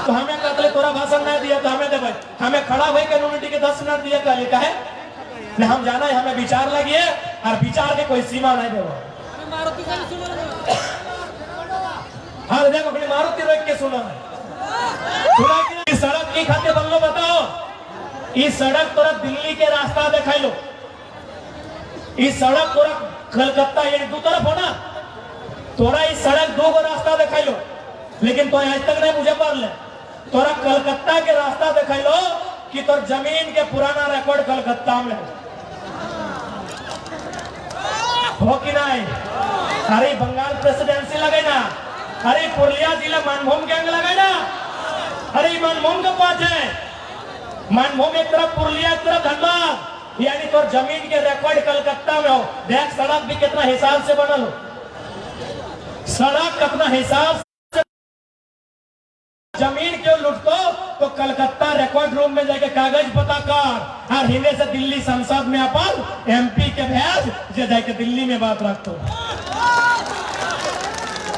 तो हमें कतले तोरा भाषण नहीं दिया तो हमें देवे, हमें खड़ा हुई कम्युनिटी के 10 मिनट दिए कहले का है न, हम जाना है हमें विचार लगिए और विचार के कोई सीमा नहीं देवो। हाँ देखो अपनी मारुति रोक के सुना कि सड़क की खातिर बनलो, बताओ इस सड़क तोरा दिल्ली के रास्ता दिखाई लो, इस सड़क तोरा कलकत्ता ये दो तरफ हो ना, तोरा इस सड़क 2 गो रास्ता दिखाई लो, लेकिन तो आज तक नहीं मुझे पढ़ ले, तोरा कलकत्ता के रास्ता दिखाई लो कि तोर जमीन के पुराना रिकॉर्ड कलकत्ता में हो कि नहीं। अरे बंगाल प्रेसिडेंसी लगे ना, अरे पुरलिया जिला मानभूम गैंग लगे ना, अरे मानभूम के पास है, मानभूम एक तरफ पुरलिया एक तरफ धनबाद, यानी तोर जमीन के रिकॉर्ड कलकत्ता में हो। देख सड़क भी कितना हिसाब से बनल हो, सड़क कितना हिसाब जमीन क्यों लुटतो तो कलकत्ता रिकॉर्ड रूम में जाके कागज पता कर और हिंदे से दिल्ली संसद में अपन MP के भेज जे जाके दिल्ली में बात रखतो।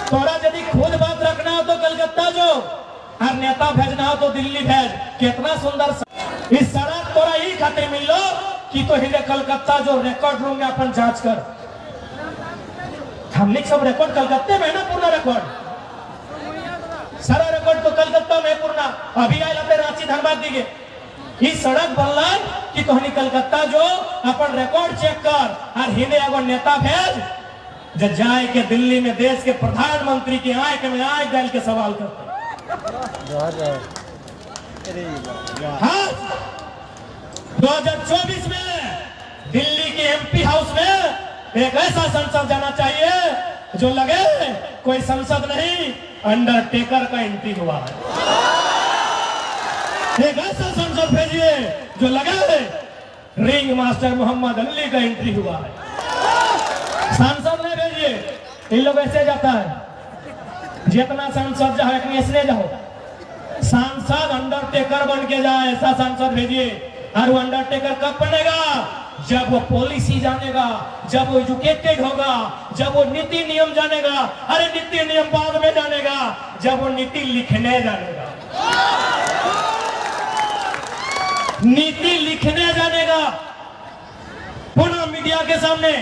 तोरा यदि खुद बात रखना हो तो कलकत्ता जो और नेता भेजना हो तो दिल्ली भेज। कितना सुंदर इस सड़क तोरा ही खातिर मिलो कि तो हिंदे कलकत्ता जो रिकॉर्ड रूम में अपन जांच कर। हमने सब रिकॉर्ड कलकत्ते में ना, पूरा रिकॉर्ड सारा रिकॉर्ड तो कलकत्ता में पूर्णा। अभी आए अपने रांची धनबाद दिखे इस सड़क बनला कि तोहनी कलकत्ता जो अपन रिकॉर्ड चेक कर और हिंदे एगो नेता भेज जब जाए के दिल्ली में देश के प्रधानमंत्री की आंख में आंख डाल के सवाल करते। हाँ 2024 में दिल्ली के MP हाउस में एक ऐसा संसद जाना चाहिए जो लगे कोई संसद नहीं, अंडरटेकर का एंट्री हुआ है। एक ऐसा संसद भेजिए जो लगे रिंग मास्टर मोहम्मद अली का एंट्री हुआ है। सांसद नहीं भेजिए, इन लोग ऐसे जाता है जितना सांसद जाओ ऐसने जाओ, सांसद अंडरटेकर बन के जाए, ऐसा सांसद भेजिए। और वो अंडरटेकर कब बनेगा? जब वो पॉलिसी जानेगा, जब वो एजुकेटेड होगा, जब वो नीति नियम जानेगा। अरे नीति नियम बाद में जानेगा, जब वो नीति लिखने जानेगा, नीति लिखने जानेगा पुनः मीडिया के सामने।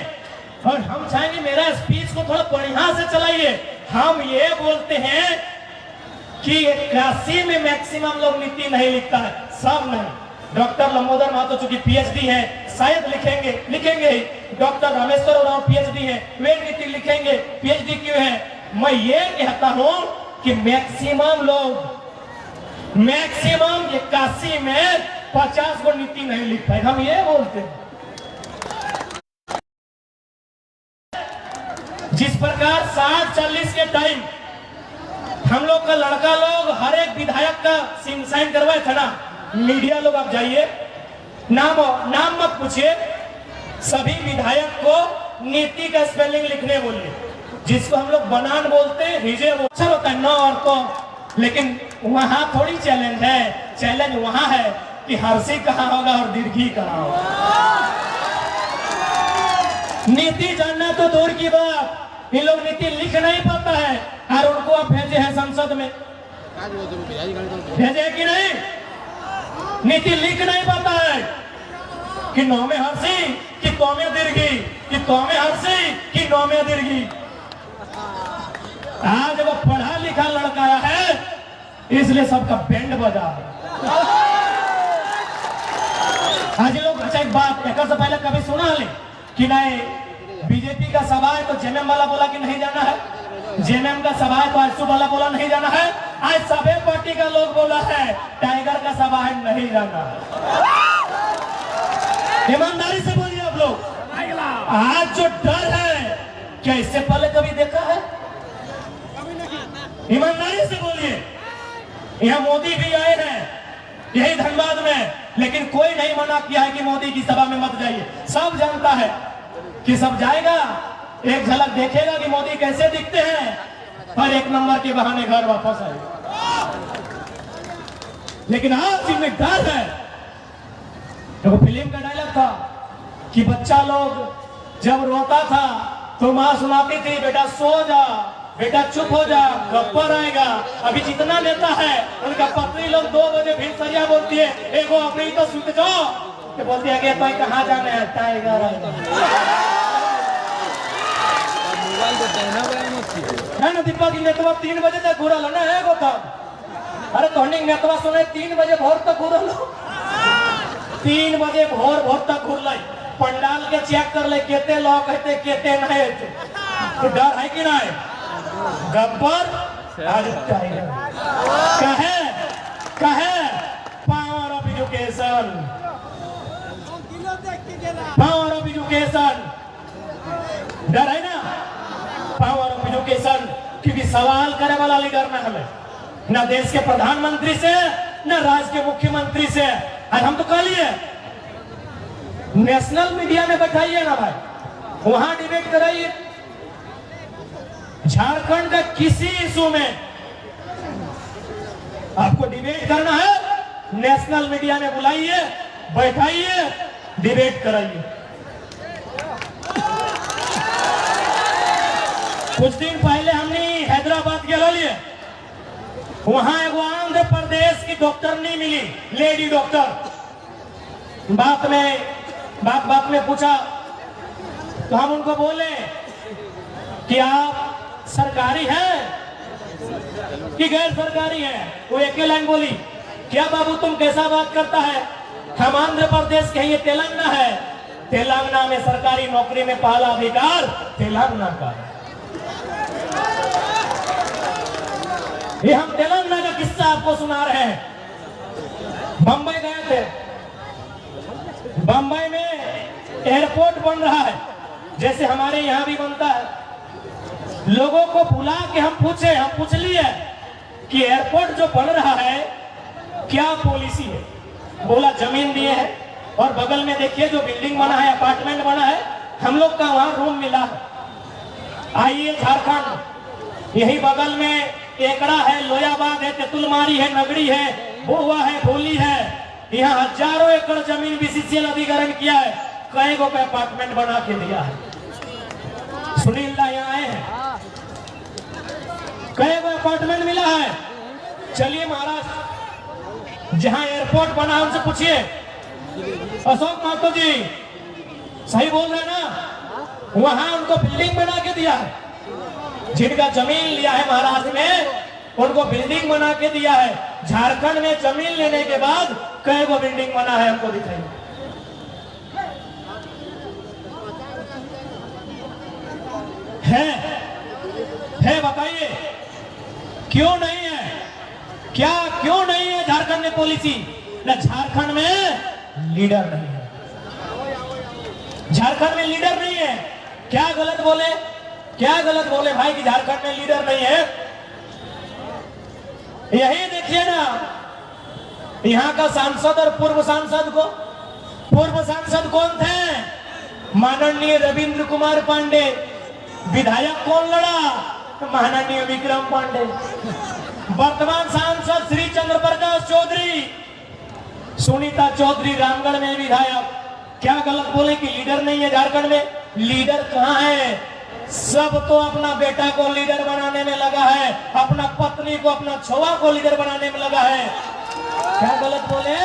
और हम चाहेंगे मेरा स्पीच को थोड़ा बढ़िया से चलाइए। हम ये बोलते हैं कि 81 में मैक्सिमम लोग नीति नहीं लिखता है, सब नहीं। डॉक्टर लंबोदर महतो चूंकि पीएचडी है, शायद लिखेंगे ही। डॉक्टर रामेश्वर राव पीएचडी है, वे नीति लिखेंगे। पीएचडी क्यों है? मैं ये कहता हूं कि मैक्सिमम लोग, मैक्सिमम 81 में 50 को नीति नहीं लिख पाए, हम ये बोलते हैं। जिस प्रकार 60-40 के टाइम हम लोग का लड़का लोग हर एक विधायक का साइन करवाए थे ना, मीडिया लोग आप जाइए, नाम मत पूछिए, सभी विधायक को नीति का स्पेलिंग लिखने बोलिए, जिसको हम लोग बनान बोलते हैं, हिजे वो अच्छा होता है, न और तो। लेकिन वहां थोड़ी चैलेंज है, चैलेंज वहां है कि हर्षी कहाँ होगा और दीर्घी कहाँ होगा। नीति जानना तो दूर की बात, ये लोग नीति लिख नहीं पाता है और उनको आप भेजे हैं संसद में, भेजे कि नहीं? नीति लिख नहीं पाता है कि नौ में हर्षी कि तो में दीर्घी, कि तो में हर्षी कि नौ में दीर्घी। आज वो पढ़ा लिखा लड़का है, इसलिए सबका बैंड बजा है। आज लोग अच्छा एक बात एक से पहले कभी सुना ले कि नहीं बीजेपी का सभा है तो जेएमएम वाला बोला कि नहीं जाना है, जेएमएम का सभा है तो आजसू वाला बोला नहीं जाना है। आज सभी पार्टी का लोग बोला है टाइगर का सभा है नहीं जाना है। ईमानदारी से बोलिए आप लोग। आज जो डर है क्या इससे पहले कभी देखा है? ईमानदारी से बोलिए। यहाँ मोदी भी आए हैं यही धनबाद में, लेकिन कोई नहीं मना किया है कि मोदी की सभा में मत जाइए। सब जानता है कि सब जाएगा, एक झलक देखेगा कि मोदी कैसे दिखते हैं, पर एक नंबर के बहाने घर वापस आएगा। लेकिन आज इनमें डर है। तो फिल्म का डायलॉग था कि बच्चा लोग जब रोता था तो माँ सुनाती थी बेटा सो जा, बेटा चुप हो जा, गब्बर आएगा। अभी जितना नेता है उनका पत्नी लोग 2 बजे फिर सरिया बोलती है, एगो अपनी तो सुत जाओ, तो बोलती है कि तो कहाँ जाना है, टाइगर है ना। दीपा की नेतवा 3 बजे तक घूरा लो ना, एगो था। अरे तोहनी नेतवा सुने 3 बजे भोर तक घूरा लो, 3 बजे भोर तक घूर लाई। पंडाल के चेक कर ले केते लोग कहते केते नहीं है, तो डर है कि नहीं? गब्बर आज टाइगर कहे power of education, power of education. डर है ना पावर ऑफ एजुकेशन, क्योंकि सवाल करे वाला लीडर ना हमें, ना देश के प्रधानमंत्री से ना राज्य के मुख्यमंत्री से। आज हम तो कह लिए नेशनल मीडिया में बैठाइए ना भाई, वहां डिबेट कराइए। झारखंड का किसी इशू में आपको डिबेट करना है, नेशनल मीडिया में बुलाइए, बैठाइए, डिबेट कराइए। कुछ दिन पहले हमने हैदराबाद के लिए वहां एगो आंध्र प्रदेश की डॉक्टरनी मिली, लेडी डॉक्टर। बात में पूछा तो हम उनको बोले कि आप सरकारी है कि गैर सरकारी है? वो एक ही लाइन बोली, क्या बाबू तुम कैसा बात करता है, हम आंध्र प्रदेश के, ये तेलंगाना है, तेलंगाना में सरकारी नौकरी में पहला अधिकार तेलंगाना का। ये हम तेलंगाना का किस्सा आपको सुना रहे हैं। बंबई गए थे, बंबई में एयरपोर्ट बन रहा है जैसे हमारे यहां भी बनता है। लोगों को बुला के हम पूछ लिए कि एयरपोर्ट जो बन रहा है क्या पॉलिसी है। बोला जमीन दिए है और बगल में देखिए जो बिल्डिंग बना है, अपार्टमेंट बना है, हम लोग का वहां रूम मिला है। आइए झारखंड, यही बगल में एकड़ा है, लोयाबाद है, तेतुलमारी है, नगरी है, बोवा है, भोली है, यहाँ हजारों एकड़ जमीन बीसीसीएल अधिग्रहण किया है, कई गो का अपार्टमेंट बना के दिया है। सुनील दा यहाँ आए हैं, कई गो अपार्टमेंट मिला है। चलिए महाराज, जहां एयरपोर्ट बना उनसे पूछिए, अशोक महतो जी सही बोल रहे ना, वहां उनको बिल्डिंग बना के दिया है। जिनका जमीन लिया है महाराष्ट्र में, उनको बिल्डिंग बना के दिया है। झारखंड में जमीन लेने के बाद कई गो बिल्डिंग बना है, हमको दिखाइए। है बताइए क्यों नहीं है, क्या क्यों नहीं है झारखंड में पॉलिसी? ना झारखंड में लीडर नहीं है, झारखंड में लीडर नहीं है। क्या गलत बोले, क्या गलत बोले भाई कि झारखंड में लीडर नहीं है? यही देखिए ना, यहाँ का सांसद और पूर्व सांसद कौन थे? माननीय रविंद्र कुमार पांडे। विधायक कौन लड़ा? माननीय विक्रम पांडे। वर्तमान सांसद श्री चंद्र प्रकाश चौधरी, सुनीता चौधरी रामगढ़ में विधायक। क्या गलत बोले कि लीडर नहीं है झारखंड में? लीडर कहाँ है? सब तो अपना बेटा को लीडर बनाने में लगा है, अपना पत्नी को, अपना छुआ को लीडर बनाने में लगा है। क्या गलत बोले?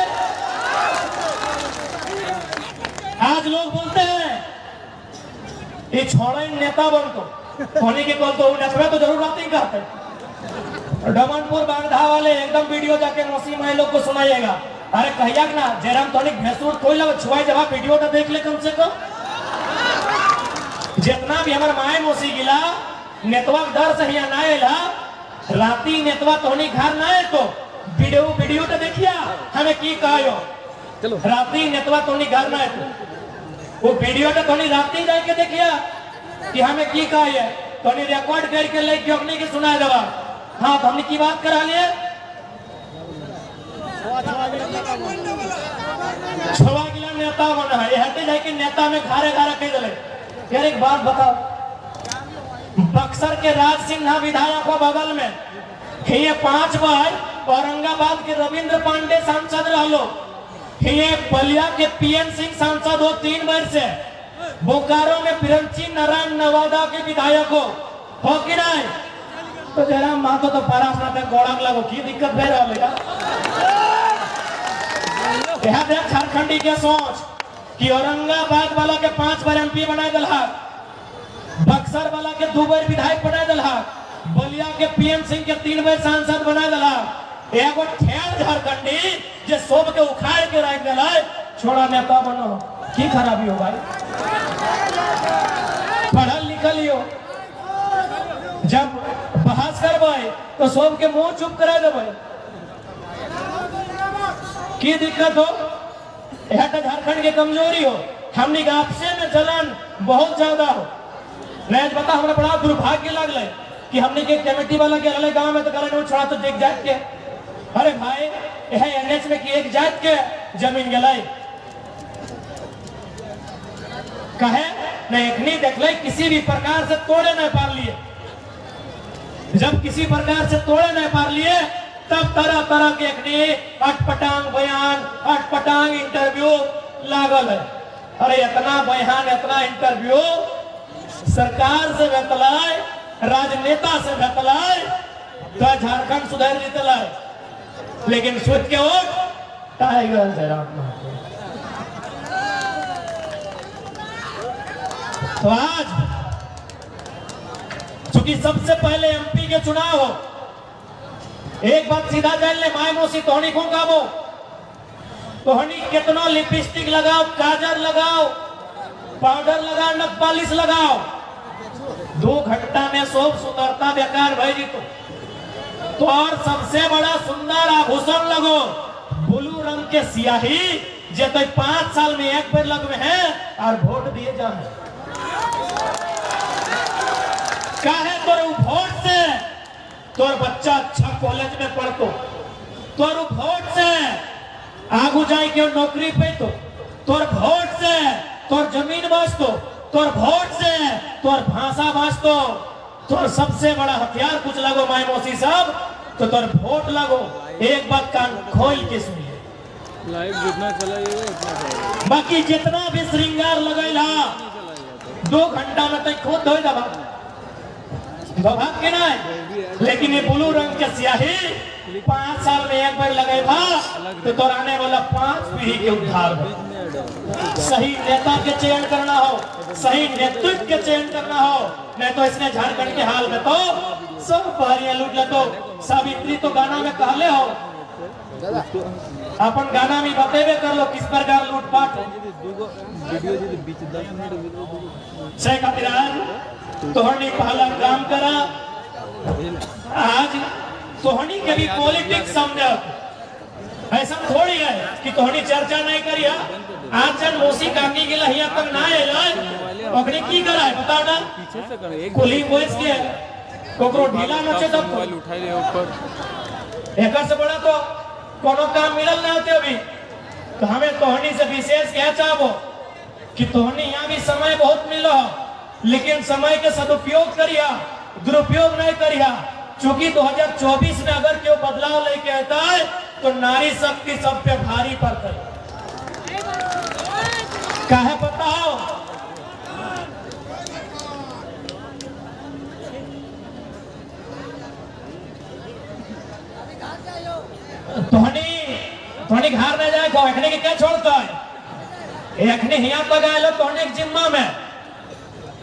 आज लोग बोलते हैं ये छोड़ा नेता बन तो होने के कल तो नचवा तो जरूर बात नहीं करते। डमनपुर बांधा वाले एकदम वीडियो जाके मौसी माई लोग को सुनाइएगा। अरे कहिया ना जयराम तोनिक भैंसूर कोई लगा छुआई जब वीडियो तो देख ले कम से कम। जितना भी हमारे माए मौसी गिला नेतवा डर से यहाँ ना एला, राती नेतवा तोनी घर ना है तो वीडियो तो देखिया हमें की कहो। चलो राती नेतवा तोनी घर ना है तो वो वीडियो तो तोनी राती जाके देखिया कि हमें की कहा है, तोनी रिकॉर्ड करके लेके अपने की सुना दवा। हाँ तो हमने की बात करा लिए छवा गिला नेता बना है, हटे जाके नेता में घारे घारा कह दले। यार एक बात बताओ, बक्सर के राज सिन्हा विधायक को बगल में ये 5 बार औरंगाबाद के रविंद्र पांडे सांसद रहो, ये बलिया के पीएन सिंह सांसद हो 3 बार से, बोकारो में बिरंची नारायण नवादा के विधायक हो कि नहीं? तो जरा मातो तो पारास ना गोड़ा लगो की दिक्कत दे रहा भैया। यह देख झारखंडी के सोच कि औरंगाबाद वाला के 5 बार एमपी बना दलहा, बक्सर वाला के 2 बार विधायक बना दलहा, बलिया के पीएम सिंह के 3 बार सांसद बना दलहा। एगो ठेर झारखंडी जे सोब के उखाड़ के रख दला, छोड़ा नेता बनो की खराबी हो भाई? पढ़ल लिखल हो, जब बहस करवाए तो सोब के मुंह चुप करा देवे की दिक्कत हो? यह तो झारखंड की कमजोरी हो। हमने आपसे में जलन बहुत ज्यादा हो। नहीं बता हमारा बड़ा दुर्भाग्य लगल कि हमने के कमेटी वाला के अलग गांव में तो गला छोड़ा तो देख जात के। अरे भाई यह एनएच में कि एक जात के जमीन गलाई कहे नहीं इतनी देख ले, किसी भी प्रकार से तोड़े नहीं पार लिए। जब किसी प्रकार से तोड़े नहीं पार लिए तब तरह तरह के अटपटांग बयान, अटपटांग इंटरव्यू लागल है। अरे इतना बयान, इतना इंटरव्यू सरकार से भेटलाय, राजनेता से भेटलाय तो झारखंड सुधर जीतलाय, लेकिन सोच के वोट टाइगर जयराम। तो आज चूंकि सबसे पहले एमपी के चुनाव हो, एक बात सीधा जान ले माय मौसी तोहनी को काबो, तोहनी कितना लिपस्टिक लगाओ, काजल लगाओ, पाउडर लगाओ, नख पालिश लगाओ, 2 घंटा में सब सुंदरता बेकार भाई जी। तो और सबसे बड़ा सुंदर आभूषण लगो ब्लू रंग के सियाही, जे तो 5 साल में एक बार लगवे हैं और वोट दिए जाए। काहे तोर वोट से तोर बच्चा अच्छा कॉलेज में पढ़तो, तोर वोट से आगू जाए के नौकरी पे, तो तोर वोट से तोर जमीन बचतो, तोर वोट से तोर भाषा बचतो, तोर सबसे बड़ा हथियार कुछ लगो माई मौसी सब तो तोर वोट लगो। एक बात कान खोल के सुनिए, लाइव जितना चलाइएगा उतना चलाइएगा। बाकी जितना भी श्रृंगार लगेला 2 घंटा में तक खुद धोई दबा भाग के ना, लेकिन ये ब्लू रंग के स्याही 5 साल में एक बार लगेगा तो तोर आने वाला 5 पीढ़ी के उद्धार हो। सही नेता के चयन करना हो, सही नेतृत्व के चयन करना हो, नहीं तो इसने झारखंड के हाल में तो सब पहाड़ियां लूट ले। तो सावित्री तो गाना में कहले हो, अपन गाना में बतेबे कर लो किस प्रकार लूटपाट हो। से खातिर तोहनी पहला काम करा, आज तोहनी के भी पॉलिटिक्स समझ। ऐसा थोड़ी है कि तोहनी चर्चा नहीं करिया। आज जन मौसी काकी के लहिया तक ना आए ओकरे की करा है बताओ ना, कुली बोइस के कोकरो ढीला नचे तब मोबाइल उठाई ले ऊपर। एक से बड़ा तो कोनो काम मिलल ना होते अभी। तो हमें तोहनी से विशेष क्या चाहो कि तोहनी यहाँ भी समय बहुत मिलो, लेकिन समय के सदुपयोग करिया, दुरुपयोग नहीं करिया। चूंकि 2024 में अगर क्यों बदलाव लेके आता है तो नारी शक्ति सब पे भारी पड़ता है। काहे बताओ, तोहनी घर में जाए को एखने के क्या छोड़ता है, एखने यहाँ तक आए लो तोहनी के जिम्मा में।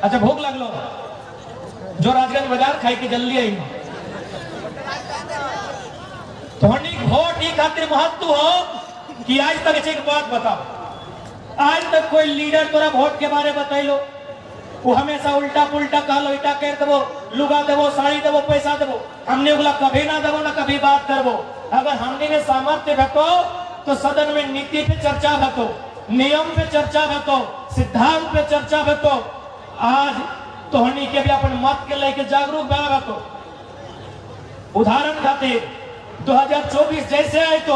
अच्छा भूख लगलो जो राजगंज बाजार खाई के जल्दी आई तोहनी वोट ही खातिर महत्व हो कि आज तक एक बात बताओ, आज तक कोई लीडर तोरा वोट के बारे बतैलो, वो हमेशा उल्टा पुल्टा कहलो, इटा कर देवो, लुगा देवो, साड़ी देवो, पैसा देवो, हमने बोला कभी ना देवो ना कभी बात करबो। अगर हमने में सामर्थ्य भेटो तो सदन में नीति पे चर्चा भेटो, नियम पे चर्चा भेटो, सिद्धांत पे चर्चा भेटो। आज तोहनी के भी अपन मत के लेके जागरूक भेटो। उदाहरण खातिर 2024 जैसे आए तो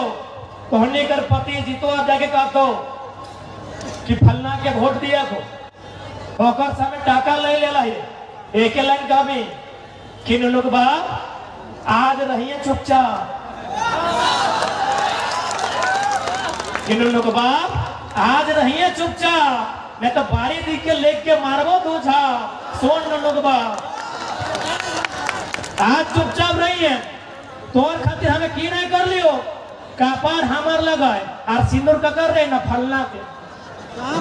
तोहनी कर पति जीतो आ जाके कहतो कि फलना के वोट दिया को ओकर समय टाका ले लेला है। एक लाइन का भी कि लोग बा आज रहिए चुपचाप, कि लोग बा आज रहिए चुपचाप, नहीं तो बारी दिख के लेके के मारबो दूझा। सोन लोग बा आज चुपचाप रहिए। तोर खातिर हमें की नहीं कर लियो, कपार हमार लगाए और सिंदूर का कर रहे न फलना के,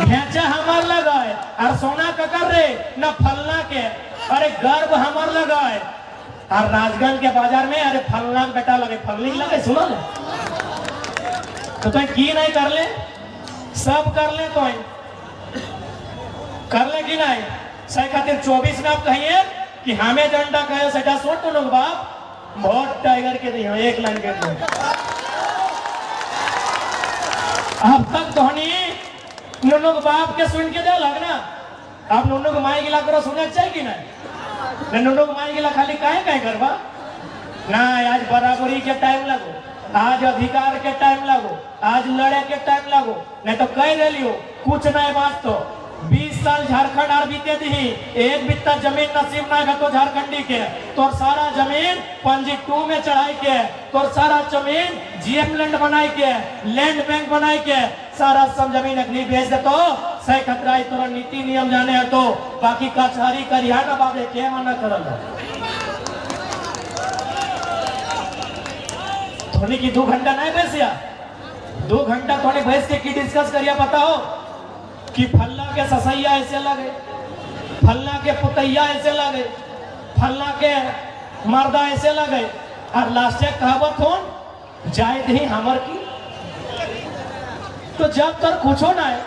घेचा हमार लगाए और सोना का कर रहे न फलना के, अरे गर्व हमार लगाए और राजगंज के बाजार में अरे फलना बेटा लगे, फलनी लगे, सुनो ले तो की नहीं कर ले, सब कर ले तो कर ले कि नहीं। सही खातिर 24 में आप कहिए कि हमें झंडा कहे सेटा सोच तो लोग बाप वोट टाइगर के दियो एक लाइन के दियो। अब तक धोनी लोग बाप के सुन के दे लगना, आप नोनो को माई गिला करो सुने चाहिए कि नहीं, नोनो को माई गिला खाली काहे काहे करवा ना। आज बराबरी के टाइम लगो, आज अधिकार के टाइम लगो, आज लड़े के टाइम लगो, नहीं तो कह दे लियो कुछ नहीं बात। तो 20 साल झारखंड आर बीते दी, एक बित्ता जमीन नसीब ना घटो झारखंडी के, तो सारा जमीन पंजी 2 में चढ़ाई के, तो सारा जमीन जीएम लैंड बनाई के, लैंड बैंक बनाई के, सारा सब जमीन अग्नि भेज दे तो सही खतराई तोरा नीति नियम जाने है। तो बाकी कचहरी करिया ना बाबे के मना करल थोड़ी की 2 घंटा नहीं बैसिया, 2 घंटा थोड़ी बैस के की डिस्कस करिया पता हो कि फल्ला के ससैया ऐसे लगे, फल्ला के पुतैया ऐसे लगे, फल्ला के मर्दा ऐसे लगे, और लास्ट कहावत हो जाए ही हमर की। तो जब तक कुछ हो ना है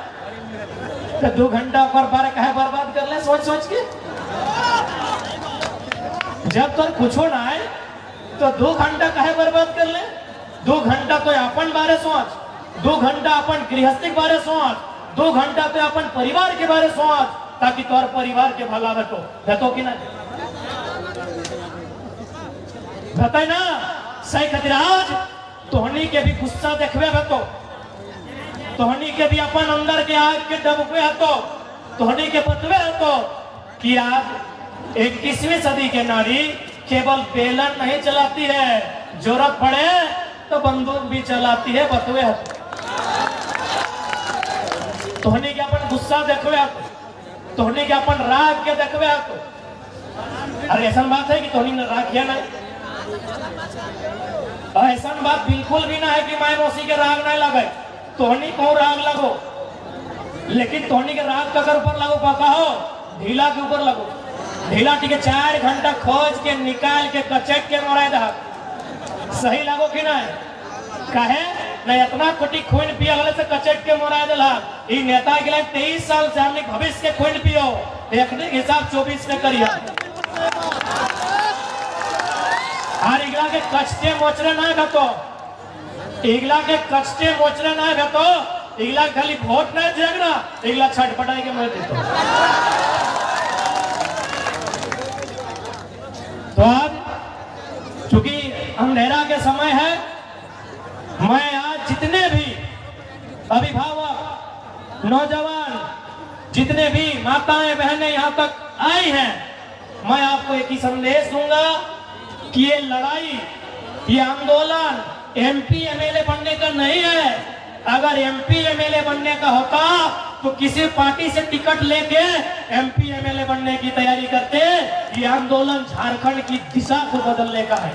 तो 2 घंटा पर बारे कहे बर्बाद कर ले सोच सोच के। जब तक कुछ हो ना है तो 2 घंटा कहे बर्बाद कर ले। 2 घंटा तो अपन बारे सोच, 2 घंटा अपन गृहस्थी के बारे सोच, 2 घंटा तो अपन परिवार के बारे सोच, ताकि तोर परिवार के भला बेटो कि नहीं। बताए ना सही खातिर आज तोहनी के भी गुस्सा देखबे तो तोहनी के भी अपन अंदर के आग के डबके तो तोहनी के बतवे तो कि आज 21वीं सदी के नारी केवल बेलन नहीं चलाती है, जरूरत पड़े तो बंदूक भी चलाती है। बतवे तोहनी के अपन गुस्सा देखबे तोहनी के अपन राग के देखबे तो अरे ऐसा बात है कि तोहनी ने राग किया नहीं, ऐसा बात बिल्कुल भी ना है कि माय मौसी के राग नहीं लगे। तोहनी को राग लगो, लेकिन तोहनी के राग का अगर ऊपर लगो पापा हो ढीला के ऊपर लगो। ढीला टिके 4 घंटा खोज के निकाल के कचक के मोड़ा दे सही लगो कि नहीं? कहे नहीं इतना कोटी खून पिया वाले से कचक के मोड़ा दिला। ई नेता के लिए 23 साल से हमने भविष्य के खून पियो देखने के हिसाब 24 में करिए। और इगला के कचटे मोचरे ना भेतो, इगला के कचटे मोचरे ना भेतो, इगला खाली वोट नहीं देना, इगला छटपटाई के मर देतो। तो आज चूंकि अंधेरा के समय है, मैं आज जितने भी अभिभावक नौजवान जितने भी माताएं बहनें यहाँ तक आई हैं, मैं आपको एक ही संदेश दूंगा कि ये लड़ाई ये आंदोलन एमपी एमएलए बनने का नहीं है। अगर एमपी एमएलए बनने का होता तो किसी पार्टी से टिकट लेके एमपी एमएलए बनने की तैयारी करते। ये आंदोलन झारखंड की दिशा को बदलने का है,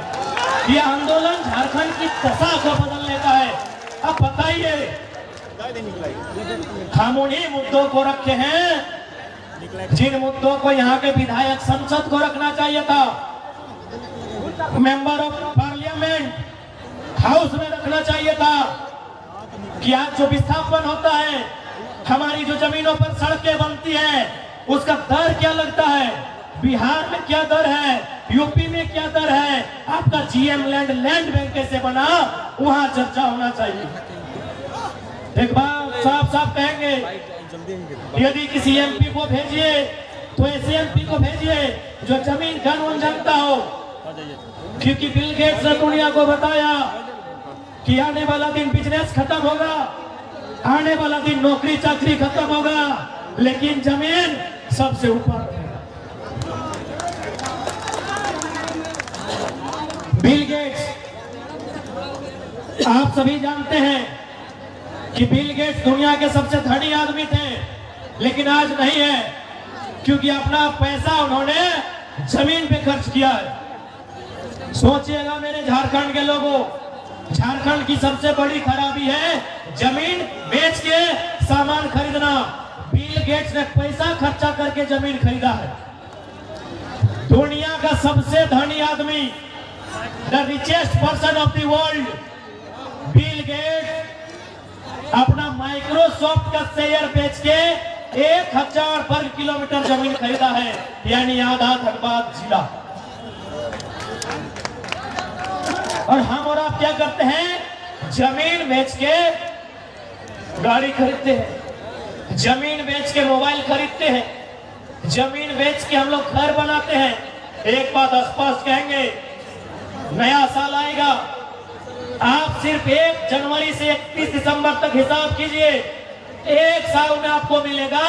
ये आंदोलन झारखंड की दशा को बदलने का है। अब बताइए हम उन्हीं मुद्दों को रखे हैं जिन मुद्दों को यहाँ के विधायक संसद को रखना चाहिए था, मेंबर ऑफ पार्लियामेंट हाउस में रखना चाहिए था। कि आज जो विस्थापन होता है, हमारी जो जमीनों पर सड़कें बनती है, उसका दर क्या लगता है, बिहार में क्या दर है, यूपी में क्या दर है, आपका जीएम लैंड बैंक कैसे बना, वहां चर्चा होना चाहिए। एक बार साफ साफ कहेंगे, यदि किसी एमपी को भेजिए तो ऐसे एमपी को भेजिए जो जमीन कानून जानता हो। क्योंकि बिल गेट्स ने दुनिया को बताया कि आने वाला दिन बिजनेस खत्म होगा, आने वाला दिन नौकरी चाकरी खत्म होगा, लेकिन जमीन सबसे ऊपर है। बिल गेट्स, आप सभी जानते हैं कि बिल गेट्स दुनिया के सबसे धनी आदमी थे, लेकिन आज नहीं है, क्योंकि अपना पैसा उन्होंने जमीन पे खर्च किया है। सोचिएगा मेरे झारखंड के लोगों, झारखंड की सबसे बड़ी खराबी है जमीन बेच के सामान खरीदना। बिल गेट्स ने पैसा खर्चा करके जमीन खरीदा है। दुनिया का सबसे धनी आदमी, the richest person of the world, Bill Gates अपना माइक्रोसॉफ्ट का शेयर बेच के 1000 वर्ग किलोमीटर जमीन खरीदा है, यानी आधा धनबाद जिला। और हम और आप क्या करते हैं, जमीन बेच के गाड़ी खरीदते हैं, जमीन बेच के मोबाइल खरीदते हैं, जमीन बेच के हम लोग घर बनाते हैं। एक बात स्पष्ट कहेंगे, नया साल आएगा, आप सिर्फ 1 जनवरी से 31 दिसंबर तक हिसाब कीजिए, 1 साल में आपको मिलेगा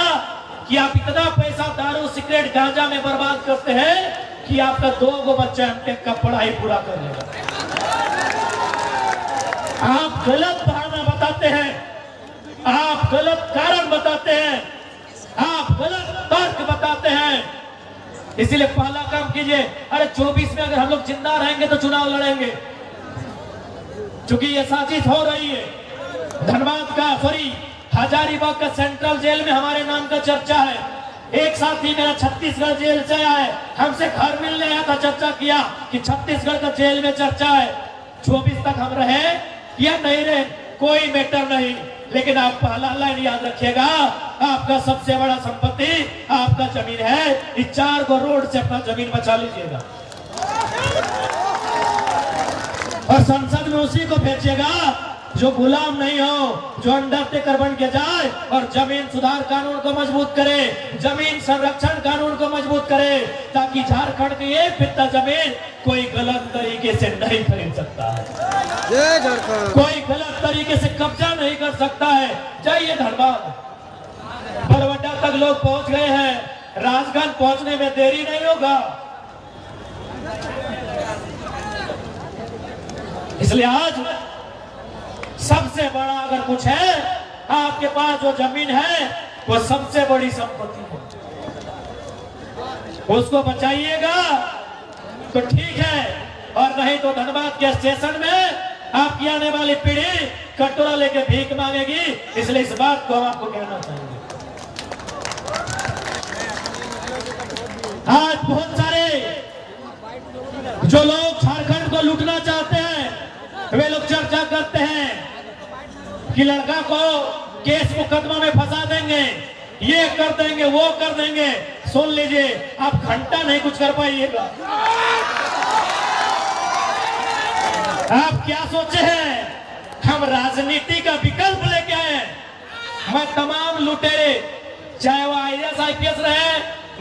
कि आप इतना पैसा दारू सिगरेट गांजा में बर्बाद करते हैं कि आपका 2 बच्चा एमटेक का पढ़ाई पूरा कर लेगा। आप गलत बहाना बताते हैं, आप गलत कारण बताते हैं, आप गलत तर्क बताते हैं। इसीलिए पहला काम कीजिए, अरे 24 में अगर हम लोग जिंदा रहेंगे तो चुनाव लड़ेंगे, क्योंकि ये साजिश हो रही है। धनबाद का हजारीबाग का सेंट्रल जेल में हमारे नाम का चर्चा है। एक साथी मेरा छत्तीसगढ़ जेल से आया है, हमसे घर मिलने आया था, चर्चा किया कि छत्तीसगढ़ का जेल में चर्चा है। 24 तक हम रहे या नहीं रहे कोई मैटर नहीं, लेकिन आप पहला लाइन याद रखिएगा, आपका सबसे बड़ा संपत्ति आपका जमीन है। इस 4 गो रोड से अपना जमीन बचा लीजिएगा और संसद में उसी को भेजिएगा जो गुलाम नहीं हो, जो अंडरटेकर बन के जाए और जमीन सुधार कानून को मजबूत करे, जमीन संरक्षण कानून को मजबूत करे, ताकि झारखंड की एक बित्ता जमीन कोई गलत तरीके से नहीं खरीद सकता है, कोई गलत तरीके से कब्जा नहीं कर सकता है। जाइए धनबाद, बरवड्डा तक लोग पहुंच गए हैं, राजगंज पहुंचने में देरी नहीं होगा। इसलिए आज सबसे बड़ा अगर कुछ है, आपके पास जो जमीन है वो सबसे बड़ी संपत्ति है, उसको बचाइएगा तो ठीक है, और नहीं तो धनबाद के स्टेशन में आपकी आने वाली पीढ़ी कटोरा लेके भीख मांगेगी। इसलिए इस बात को हम आपको कहना चाहेंगे। आज बहुत सारे जो लोग झारखंड को लूटना चाहते हैं, वे लोग चर्चा करते हैं कि लड़का को केस मुकदमा में फंसा देंगे, ये कर देंगे, वो कर देंगे। सुन लीजिए, आप घंटा नहीं कुछ कर पाइएगा। आप क्या सोचे हैं हम राजनीति का विकल्प लेके आए हैं? मैं तमाम लुटेरे, चाहे वो IAS IPS रहे,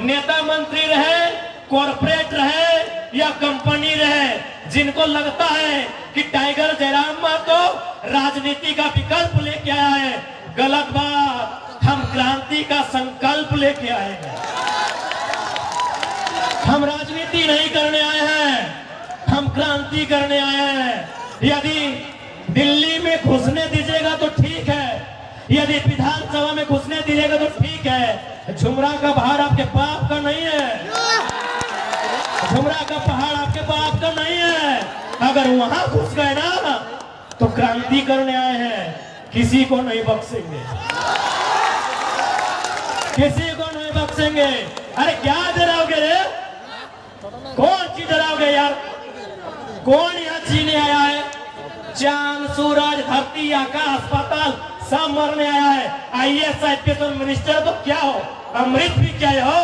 नेता मंत्री रहे, कॉर्पोरेट रहे या कंपनी रहे, जिनको लगता है कि टाइगर जयराम महतो राजनीति का विकल्प लेके आया है, गलत बात। हम क्रांति का संकल्प लेके आए हैं। हम राजनीति नहीं करने आए हैं, हम क्रांति करने आए हैं। यदि दिल्ली में घुसने दीजिएगा तो ठीक है, यदि विधानसभा में घुसने दीजिएगा तो ठीक है। झुमरा का पहाड़ आपके बाप का नहीं है, झुमरा का पहाड़ आपके बाप का नहीं है। अगर वहां घुस गए ना तो क्रांति करने आए हैं, किसी को नहीं बख्शेंगे, किसी को नहीं बख्शेंगे। अरे क्या डराओगे रे? कौन चीज डराओगे यार? कौन यहाँ जीने आया है? चांद, सूरज, धरती, आकाश, पाताल सब मरने आया है। IAS IPS मिनिस्टर तो क्या हो, अमृत भी क्या हो,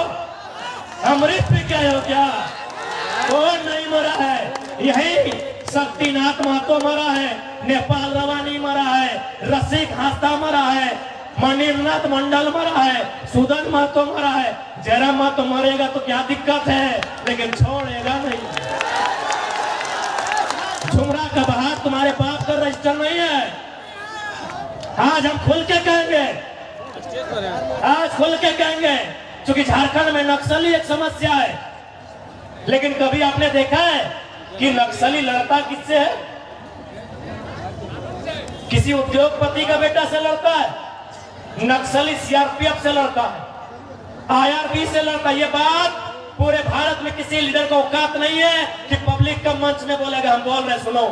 अमृत भी क्या हो क्या? कौन नहीं मरा है? यही शक्तिनाथ महतो मरा है, नेपाल रवानी मरा है, रसिक हास्ता मरा है, मणिनाथ मंडल मरा है, सुदन महतो मरा है। जयराम महतो मरेगा तो क्या दिक्कत है, लेकिन छोड़ेगा नहीं। झुमरा का बहार तुम्हारे बाप का रजिस्टर नहीं है। आज हम खुल के कहेंगे, आज खुल के कहेंगे, क्योंकि झारखंड में नक्सली एक समस्या है। लेकिन कभी आपने देखा है कि नक्सली लड़ता किससे है? किसी उद्योगपति का बेटा से लड़ता है? नक्सली CRPF से लड़ता है, IRB से लड़ता है। ये बात पूरे भारत में किसी लीडर को औकात नहीं है कि पब्लिक का मंच में बोलेगा हम बोल रहे, सुनो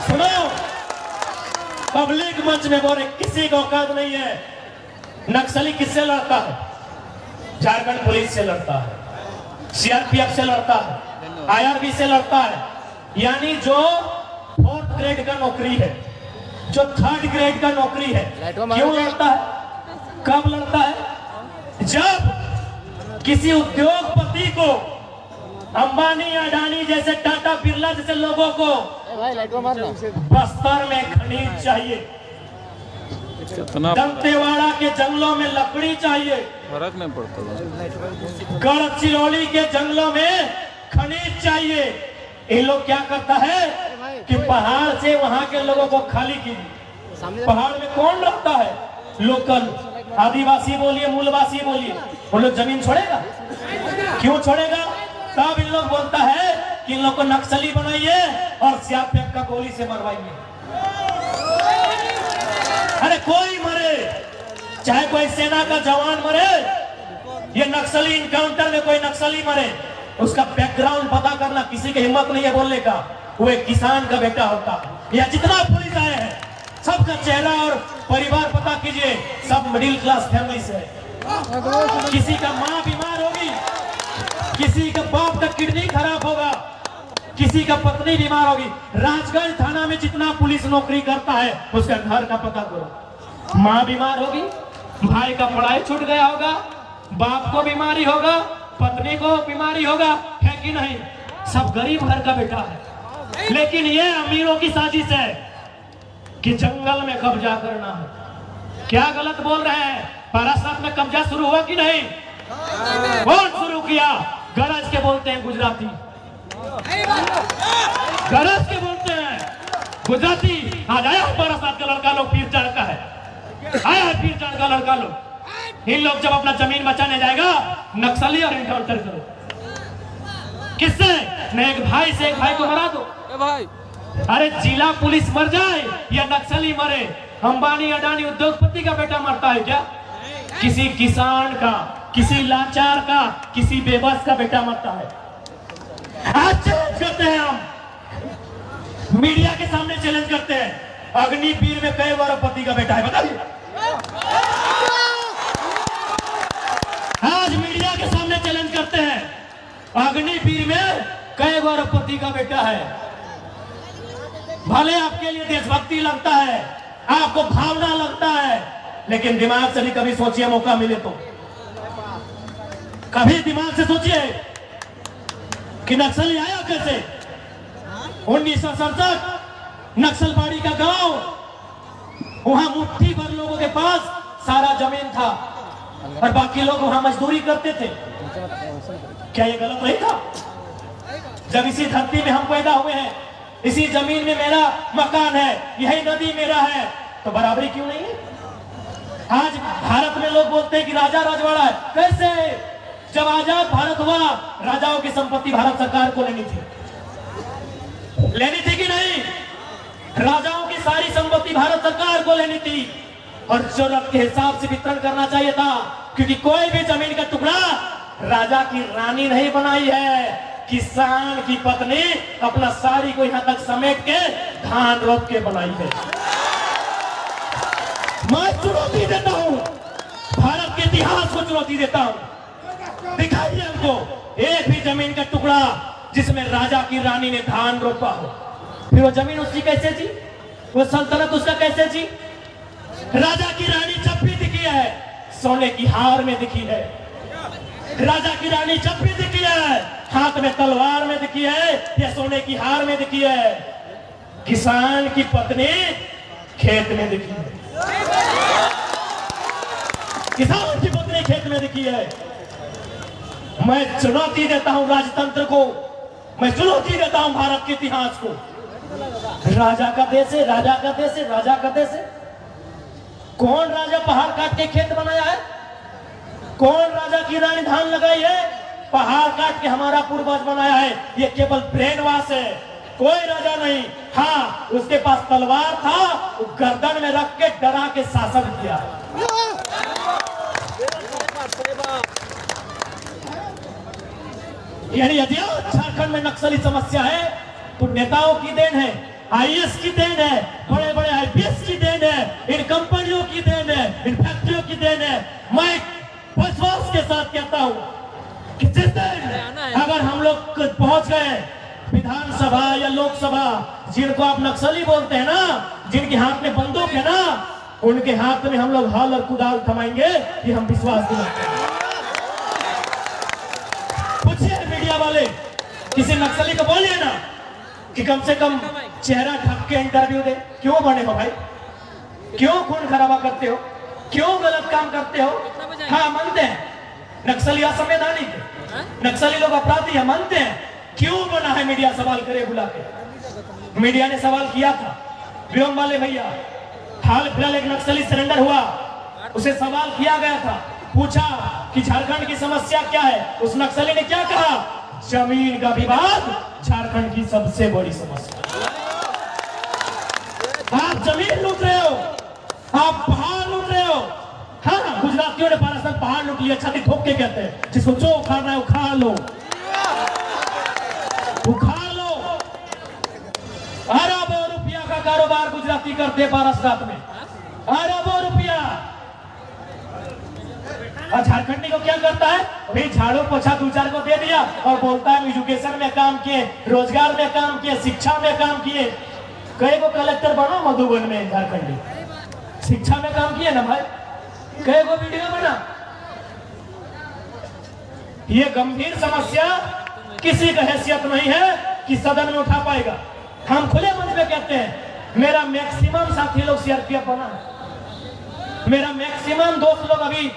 सुनो, पब्लिक मंच में बोले, किसी को औकात नहीं है। नक्सली किससे लड़ता है? झारखंड पुलिस से लड़ता है, CRPF से लड़ता है, IRB से लड़ता है। यानी जो 4th ग्रेड का नौकरी है, जो 3rd ग्रेड का नौकरी है, क्यों लड़ता है? कब लड़ता है? जब किसी उद्योगपति को, अंबानी, अडानी जैसे, टाटा, बिरला जैसे लोगों को बस्तर में खनिज चाहिए, दंतेवाड़ा के जंगलों में लकड़ी चाहिए, फर्क नहीं पड़ता, गढ़चिरौली के जंगलों में खनिज चाहिए। ये लोग क्या करता है कि पहाड़ से वहां के लोगों को खाली कीजिए। पहाड़ में कौन रहता है? लोकल आदिवासी बोलिए, मूलवासी बोलिए, वो लोग जमीन छोड़ेगा? क्यों छोड़ेगा? तब इन लोग बोलता है कि इन लोग को नक्सली बनाइए और CRPF का गोली से मरवाइए। अरे कोई मरे, चाहे कोई सेना का जवान मरे, ये नक्सली इनकाउंटर में कोई नक्सली मरे, उसका बैकग्राउंड पता करना किसी की हिम्मत नहीं है बोलने का। वो एक किसान का बेटा होता है। या जितना पुलिस आए हैं सबका चेहरा और परिवार पता कीजिए, सब मिडिल क्लास फैमिली से है। किसी का माँ बीमार होगी, किसी का बाप का किडनी खराब होगा, किसी का पत्नी बीमार होगी। राजगंज थाना में जितना पुलिस नौकरी करता है उसका घर का पता करो। माँ बीमार होगी, भाई का पढ़ाई छूट गया होगा, बाप को बीमारी होगा, पत्नी को बीमारी होगा, है कि नहीं? सब गरीब घर का बेटा है। लेकिन ये अमीरों की साजिश है कि जंगल में कब्जा करना है। क्या गलत बोल रहे हैं? पारासात में कब्जा शुरू हुआ कि नहीं? कौन शुरू किया? गरज के बोलते हैं गुजराती, गरज के बोलते हैं गुजराती। आज आया पारासात का लड़का लोग, पीर चाड़ का है, आया है पीर चाड़ का लड़का लोग। इन लोग जब अपना जमीन बचाने जाएगा, नक्सली और इनकाउंटर करो। किससे? न एक भाई से एक भाई को मरा दो। भाई अरे जिला पुलिस मर जाए या नक्सली मरे, अंबानी अडानी उद्योगपति का बेटा मरता है क्या? किसी किसान का, किसी लाचार का, किसी बेबस का बेटा मरता है। आज चैलेंज करते हैं, हम मीडिया के सामने चैलेंज करते हैं, अग्निवीर में कई अरबपति का बेटा है, बताइए। आज मीडिया के सामने चैलेंज करते हैं, अग्निवीर में कई अरबपति का बेटा है। भले आपके लिए देशभक्ति लगता है, आपको भावना लगता है, लेकिन दिमाग से भी कभी सोचिए, मौका मिले तो कभी दिमाग से सोचिए कि नक्सली आया कैसे। 1967 नक्सलबाड़ी का गांव, वहां मुट्ठी भर लोगों के पास सारा जमीन था और बाकी लोग वहां मजदूरी करते थे। क्या ये गलत नहीं था? जब इसी धरती में हम पैदा हुए हैं, इसी जमीन में मेरा मकान है, यही नदी मेरा है, तो बराबरी क्यों नहीं है? आज भारत में लोग बोलते हैं कि राजा रजवाड़ा है। कैसे? जब आजाद भारत हुआ, राजाओं की संपत्ति भारत सरकार को लेनी थी कि नहीं? राजाओं की सारी संपत्ति भारत सरकार को लेनी थी और जरूरत के हिसाब से वितरण करना चाहिए था, क्योंकि कोई भी जमीन का टुकड़ा राजा की रानी नहीं बनाई है, किसान की पत्नी अपना साड़ी को यहां तक समेट के धान रोप के बनाई है। मैं चुनौती देता हूं, भारत के इतिहास को चुनौती देता हूं, दिखाइए हमको एक भी जमीन का टुकड़ा जिसमें राजा की रानी ने धान रोपा हो। फिर वो जमीन उसकी कैसे जी? वो सल्तनत उसका कैसे जी? राजा की रानी जब भी दिखी है, सोने की हार में दिखी है। राजा की रानी जब भी दिखी है, हाथ में तलवार में दिखी है या सोने की हार में दिखी है। किसान की पत्नी खेत में दिखी है, किसान की पत्नी खेत में दिखी है। मैं चुनौती देता हूं राजतंत्र को, मैं चुनौती देता हूं भारत के इतिहास को। राजा का देश है, राजा का देश है, राजा का देश है। कौन राजा पहाड़ काट के खेत बनाया है? कौन राजा की रानी धान लगाई है? पहाड़ काट के हमारा पूर्वज बनाया है। ये केवल ब्रेन वॉश है, कोई राजा नहीं। हाँ, उसके पास तलवार था, वो गर्दन में रख के डरा के शासन किया। यानी यदि झारखंड में नक्सली समस्या है तो नेताओं की देन है, आईएएस की देन है, बड़े बड़े आईपीएस की देन है, इन कंपनियों की देन है, इन फैक्ट्रियों की देन है। मैं विश्वास के साथ कहता हूं कि जिस दिन अगर हम लोग पहुंच गए विधानसभा या लोकसभा, जिनको आप नक्सली बोलते हैं ना, जिनके हाथ में बंदूक है ना, उनके हाथ में हम लोग हल और कुदाल थमाएंगे, ये हम विश्वास दिलाते हैं। पूछिए मीडिया वाले, किसी नक्सली को बोलिए ना कि कम से कम चेहरा ढक के इंटरव्यू दे। क्यों बने हो भाई? क्यों खून खराबा करते हो? क्यों गलत काम करते हो? हाँ, मानते हैं नक्सली असंवैधानिक है, नक्सली लोग अपराधी है, मानते हैं। क्यों बना है? मीडिया सवाल करे बुला के। मीडिया ने सवाल किया था, व्योम वाले भैया, हाल फिलहाल एक नक्सली सरेंडर हुआ, उसे सवाल किया गया था, पूछा कि झारखंड की समस्या क्या है। उस नक्सली ने क्या कहा? जमीन का विवाद झारखंड की सबसे बड़ी समस्या। आप जमीन लूट रहे हो, आप पहाड़ लूट रहे हो। हाँ, गुजरातियों ने पारासात पहाड़ लूट लिया, छाती ठोक के कहते हैं, जिसको जो उखाड़ना है उखाड़ लो, उखाड़ लो। अरबों रुपया का कारोबार गुजराती करते पारासात में, अरबों रुपया। और झारखंडी को क्या करता है? भाई झाड़ू पोछा दो चार को दे दिया और बोलता है एजुकेशन में काम किए, रोजगार में काम किए, शिक्षा में काम किए। कई को कलेक्टर बना मधुबन में झारखंडी, शिक्षा में काम किए ना भाई, कई को वीडियो बना। ये गंभीर समस्या किसी का हैसियत नहीं है कि सदन में उठा पाएगा। हम खुले मन पे कहते हैं, मेरा मैक्सिमम साथी लोग सीआरपीएफ बना है, मेरा मैक्सिमम दोस्त लोग अभी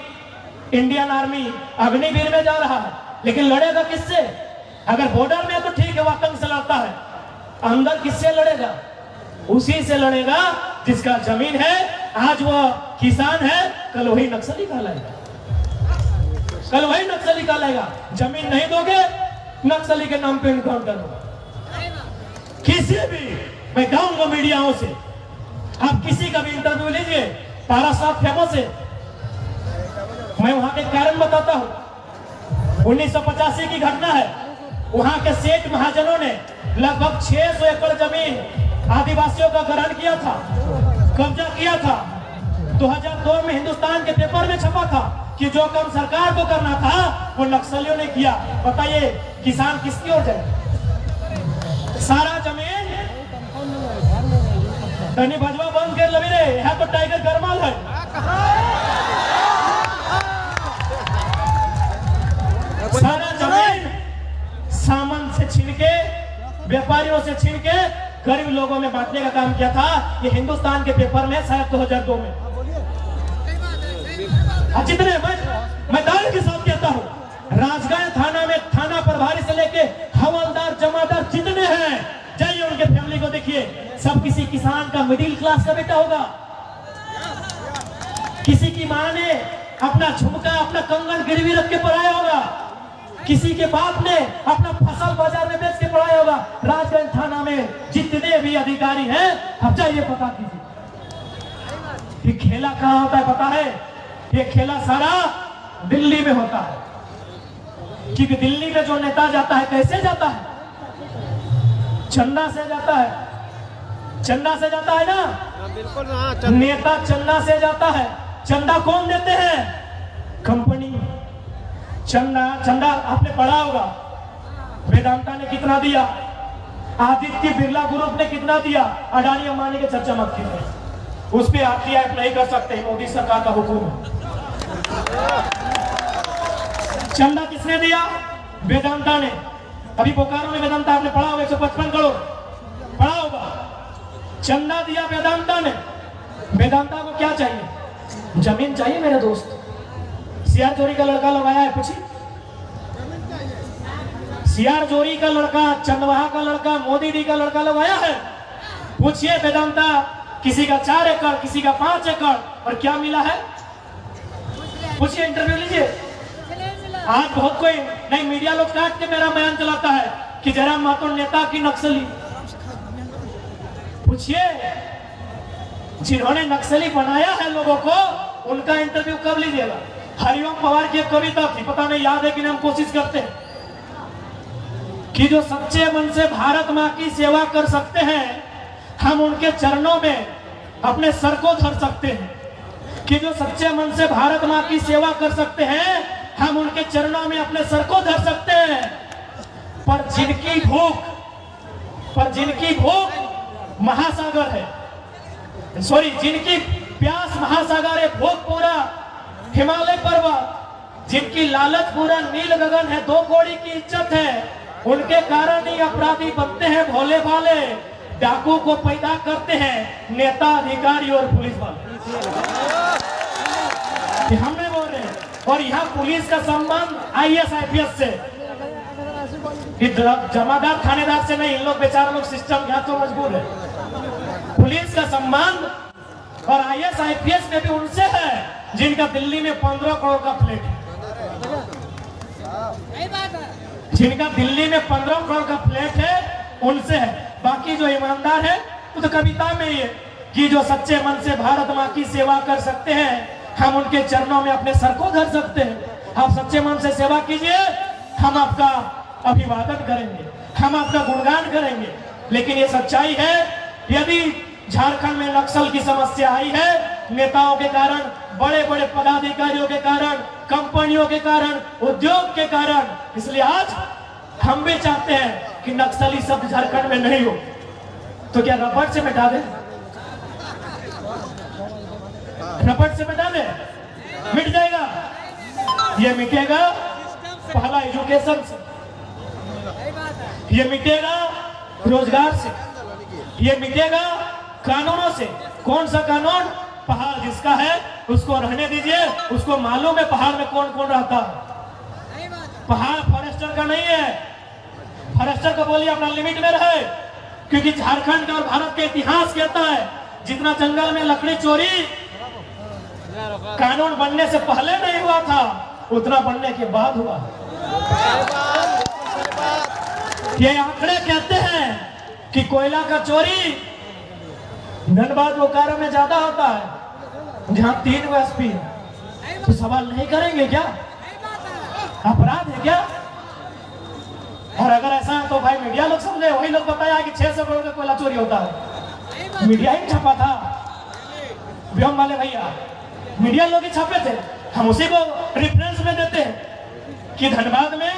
इंडियन आर्मी अग्निवीर में जा रहा है, लेकिन लड़ेगा किससे? अगर बॉर्डर में तो ठीक है, वो आतंक से लड़ता है, अंदर किससे लड़ेगा? उसी से लड़ेगा जिसका जमीन है। आज वह किसान है, कल वही नक्सली कहलाएगा, कल वही नक्सली कहलाएगा। जमीन नहीं दोगे, नक्सली के नाम पे इनकाउंटर होगा। किसी भी, मैं कहूंगा मीडियाओं से, आप किसी का भी इंटरव्यू लीजिए, पारासात फेमस है, मैं वहां के कारण बताता हूं। 1985 की घटना है, वहां के सेठ महाजनों ने लगभग 600 एकड़ जमीन आदिवासियों का ग्रहण किया था, कब्जा किया था। 2002 में हिंदुस्तान के पेपर में छपा था कि जो काम सरकार को करना था वो नक्सलियों ने किया। बताइए किसान किसकी ओर जाए? सारा जमीन तनी भजवा बंद कर लगी रे, यहाँ तो टाइगर गरमाल है। सारा जमीन सामान से छीन के, व्यापारियों से छीन के गरीब लोगों में बांटने का काम किया था। ये हिंदुस्तान के पेपर में शायद 2002 में। जितने मैं दावे के साथ कहता हूँ, राजगढ़ थाना में थाना प्रभारी से लेके हवलदार जमादार जितने हैं, जाइए उनके फैमिली को देखिए, सब किसी किसान का मिडिल क्लास का बेटा होगा। किसी की मां ने अपना झुमका, अपना कंगन गिरवी रख के पढ़ाया होगा, किसी के बाप ने अपना फसल बाजार में बेच के पढ़ाया होगा। राजगंज थाना में जितने भी अधिकारी हैं, अब जाइए पता कीजिए। ये खेला कहाँ होता है पता है? ये खेला सारा दिल्ली में होता है, क्योंकि दिल्ली में जो नेता जाता है कैसे जाता है? चंदा से जाता है, चंदा से जाता है ना? बिल्कुल हाँ। नेता चंदा से जाता है। चंदा कौन देते हैं? कंपनी। चंदा आपने पढ़ा होगा, वेदांता ने कितना दिया, आदित्य बिरला ग्रुप ने कितना दिया, अडानी अंबानी के चर्चा मत कीजिए, उस पर आरटीआई अप्लाई कर सकते हैं, मोदी सरकार का हुक्म है। चंदा किसने दिया? वेदांता ने। अभी बोकारो में वेदांता आपने पढ़ा होगा, 155 करोड़ पढ़ा होगा, चंदा दिया वेदांता ने। वेदांता को क्या चाहिए? जमीन चाहिए मेरे दोस्त। सियार जोरी का लड़का लगाया है, पूछिए। सियार जोरी का लड़का, चंदवाहा का लड़का, मोदी डी का लड़का लगाया है। पूछिए वेदांता, किसी का 4 एकड़, किसी का 5 एकड़, और क्या मिला है? पूछिए, इंटरव्यू लीजिए। आज बहुत कोई नहीं, मीडिया लोग काट के मेरा बयान चलाता है कि जयराम माथुर नेता की नक्सली। पूछिए, जिन्होंने नक्सली बनाया है लोगों को, उनका इंटरव्यू कब लीजिएगा? हरिओम पवार की एक कविता थी, पता नहीं याद है कि नहीं, हम कोशिश करते हैं कि जो सच्चे मन से भारत माँ की सेवा कर सकते हैं, हम उनके चरणों में अपने सर को धर सकते हैं। कि जो सच्चे मन से भारत माँ की सेवा कर सकते हैं, हम उनके चरणों में अपने सर को धर सकते हैं। पर जिनकी भूख महासागर है, सॉरी, जिनकी प्यास महासागर है, भूख पूरा हिमालय पर्वत, जिनकी लालच पूरा नील गगन है, 2 कौड़ी की इज्जत है, उनके कारण ही अपराधी बनते हैं भोले भाले, डाकू को पैदा करते हैं नेता, अधिकारी और पुलिस वाले। हमें बोल रहे हैं, और यहाँ पुलिस का संबंध आईएएस आईपीएस से, जमादार थानेदार से नहीं। इन लोग बेचारे लोग सिस्टम यहाँ तो मजबूर है। पुलिस का संबंध और आईएएस आईपीएस में भी उनसे है जिनका दिल्ली में 15 करोड़ का फ्लैट है, जिनका दिल्ली में 15 करोड़ का फ्लैट है, उनसे है। बाकी जो ईमानदार है, वो तो कविता में ही है कि जो सच्चे मन से भारत माँ की सेवा कर सकते हैं, हम उनके चरणों में अपने सर को धर सकते हैं। आप सच्चे मन से सेवा कीजिए, हम आपका अभिवादन करेंगे, हम आपका गुणगान करेंगे। लेकिन ये सच्चाई है, यदि झारखंड में नक्सल की समस्या आई है, नेताओं के कारण, बड़े बड़े पदाधिकारियों के कारण, कंपनियों के कारण, उद्योग के कारण, इसलिए आज हम भी चाहते हैं कि नक्सली शब्द झारखंड में नहीं हो। तो क्या रबड़ से मिटा दे? रबड़ से मिटा दे? मिट जाएगा। ये मिटेगा पहला एजुकेशन से, ये मिटेगा रोजगार से, ये मिटेगा कानूनों से। कौन सा कानून? पहाड़ जिसका है उसको रहने दीजिए, उसको मालूम है पहाड़ में कौन कौन रहता है। पहाड़ फॉरेस्टर का नहीं है, फॉरेस्टर को बोलिए अपना लिमिट में रहे, क्योंकि झारखंड का और भारत का इतिहास कहता है जितना जंगल में लकड़ी चोरी कानून बनने से पहले नहीं हुआ था, उतना बनने के बाद हुआ। ये आंकड़े कहते हैं कि कोयला का चोरी धनबाद बोकारो में ज्यादा होता है, जहां 3 एसपी है। तो सवाल नहीं करेंगे क्या? अपराध है क्या? और अगर ऐसा है तो भाई मीडिया लोग समझे, वही लोग बताया कि 600 करोड़ का कोयला चोरी होता है। मीडिया ही छापा था, व्योम वाले भैया मीडिया लोग ही छापे थे। हम उसी को रेफरेंस में देते हैं कि धनबाद में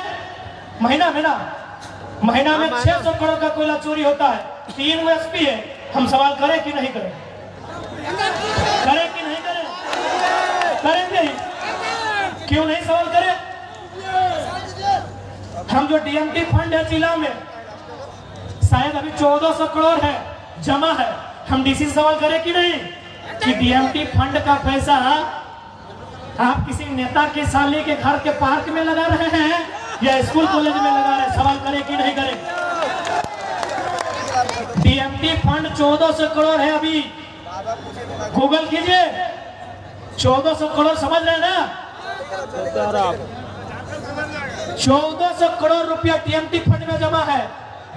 महीना में 600 करोड़ का कोयला चोरी होता है। 3 एसपी है। हम सवाल करें कि नहीं करें? करें कि नहीं करें? करेंगे ही। क्यों नहीं सवाल करें? हम जो डीएमटी फंड है जिला में शायद अभी 1400 करोड़ है जमा है, हम डीसी से सवाल करें कि नहीं कि डीएमटी फंड का पैसा आप किसी नेता के साले के घर के पार्क में लगा रहे हैं या स्कूल कॉलेज में लगा रहे हैं? सवाल करें कि नहीं करें? डीएमटी फंड 1400 करोड़ है अभी, गूगल कीजिए। 1400 करोड़ समझ रहे हैं ना? 1400 करोड़ रुपया डीएमटी फंड में जमा है।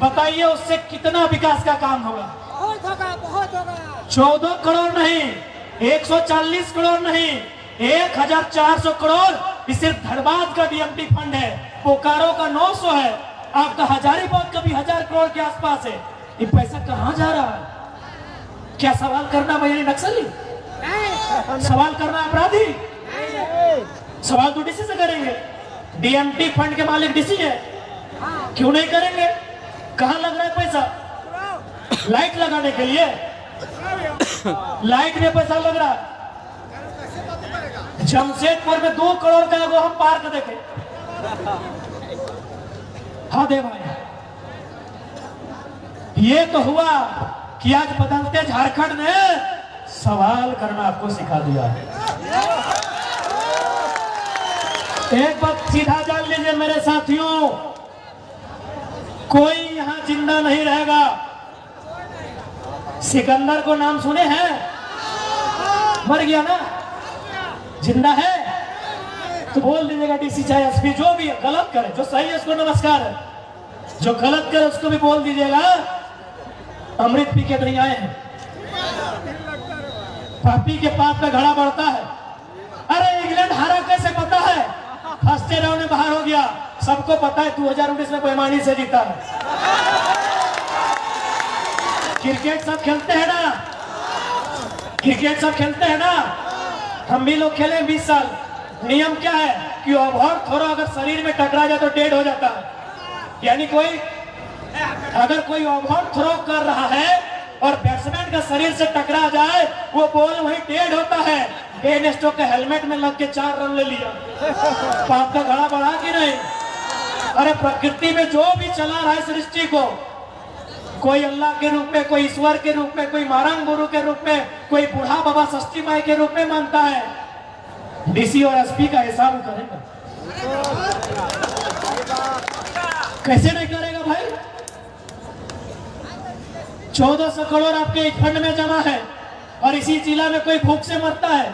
बताइए उससे कितना विकास का काम होगा? बहुत होगा। 14 करोड़ नहीं, 140 करोड़ नहीं, 1400 करोड़ सिर्फ धनबाद का डीएमटी फंड है। बोकारो का 900 है, आपका हजारीबाग का भी 1000 करोड़ के आसपास है। ये पैसा कहाँ जा रहा है? क्या सवाल करना भैया नक्सली? सवाल करना अपराधी? सवाल तो डीसी से करेंगे। डीएमटी फंड के मालिक डीसी है, क्यों नहीं करेंगे? कहाँ लग रहा है पैसा? लाइट लगाने के लिए लाइट में पैसा लग रहा है। जमशेदपुर में 2 करोड़ का वो हम पार्क देखे। हाँ दे भाई, ये तो हुआ कि आज बदलते झारखंड ने सवाल करना आपको सिखा दिया है। एक बात सीधा जान लीजिए मेरे साथियों, कोई यहां जिंदा नहीं रहेगा। सिकंदर को नाम सुने हैं? मर गया ना, जिंदा है तो बोल दीजिएगा डीसी चाहे एसपी जो भी है, गलत करे, जो सही है उसको नमस्कार है, जो गलत करे उसको भी बोल दीजिएगा अमृत पी के नहीं आए हैं। पापी के पाप में घड़ा बढ़ता है। अरे इंग्लैंड हारा कैसे पता है? फर्स्ट राउंड में बाहर हो गया, सबको पता है। 2019 में बेईमानी से जीता है। क्रिकेट सब खेलते हैं ना, क्रिकेट सब खेलते हैं ना, हम भी लोग खेले 20 साल। नियम क्या है कि ओवर थोड़ा अगर शरीर में टकरा जाए तो डेड हो जाता है। यानी अगर कोई ओवर थ्रो कर रहा है और बैट्समैन का शरीर से टकरा जाए, वो बॉल वहीं डेड होता है। बेन स्टोक के हेलमेट में लग के 4 रन ले लिया। पाप का घड़ा बढ़ा कि नहीं? अरे प्रकृति में जो भी चला रहा है सृष्टि को, कोई अल्लाह के रूप में, कोई ईश्वर के रूप में, कोई मारंग गुरु के रूप में, कोई बूढ़ा बाबा षष्ठी माई के रूप में मानता है। डीसी और एसपी का हिसाब करेगा, कैसे नहीं करेगा भाई? 1400 करोड़ आपके एक फंड में जमा है और इसी जिला में कोई भूख से मरता है,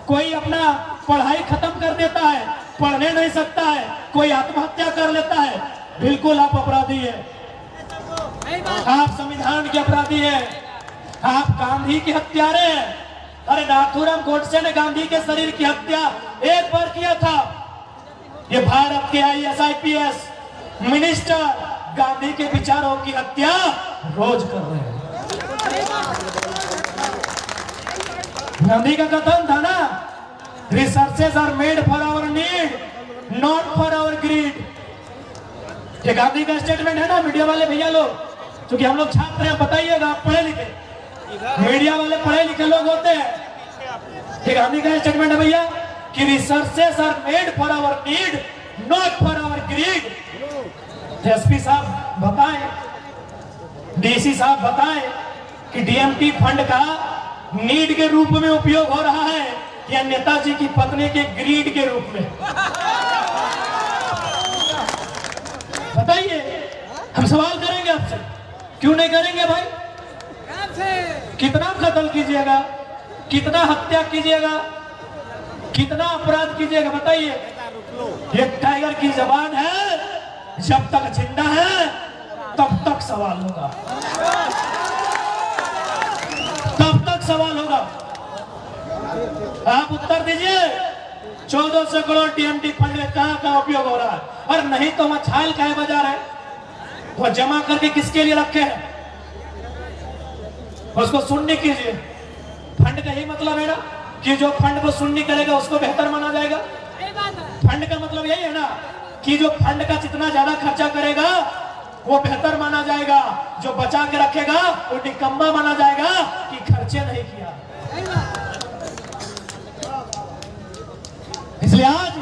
कोई अपना पढ़ाई खत्म कर देता है, पढ़ने नहीं सकता है, कोई आत्महत्या कर लेता है। बिल्कुल आप अपराधी है, आप संविधान के अपराधी हैं, आप गांधी के हत्यारे हैं। अरे नाथूराम गोडसे ने गांधी के शरीर की हत्या एक बार किया था। ये भारत के IAS IPS मिनिस्टर गांधी के विचारों की हत्या रोज कर रहे हैं। गांधी का कथन था ना, resources are made for our need not for our greed. ये गांधी का स्टेटमेंट है ना। मीडिया वाले भैया लोग, क्योंकि हम लोग छात्र हैं, बताइएगा, आप पढ़े लिखे, मीडिया वाले पढ़े लिखे लोग होते हैं। ये गांधी का स्टेटमेंट है भैया कि resources are made for our need not for our greed. SP साहब बताएं, डीसी साहब बताएं कि डीएमटी फंड का नीड के रूप में उपयोग हो रहा है या नेताजी की पत्नी के ग्रीड के रूप में? बताइए, हम सवाल करेंगे आपसे, क्यों नहीं करेंगे भाई? कितना कत्ल कीजिएगा, कितना हत्या कीजिएगा, कितना अपराध कीजिएगा? बताइए। ये टाइगर की जबान है, जब तक जिंदा है तब तक सवाल होगा, तब तक सवाल होगा। आप उत्तर दीजिए। 1400 करोड़ टीएमटी फंड में कहां उपयोग हो रहा है? और नहीं तो वहां छाल काहे बजा रहे हैं? वो जमा करके किसके लिए रखे हैं? उसको सुनने कीजिए। फंड का यही मतलब है ना कि जो फंड को सुननी करेगा उसको बेहतर माना जाएगा। फंड का मतलब यही है ना कि जो फंड का जितना ज्यादा खर्चा करेगा वो बेहतर माना जाएगा, जो बचा के रखेगा वो निकम्मा माना जाएगा कि खर्चे नहीं किया। इसलिए आज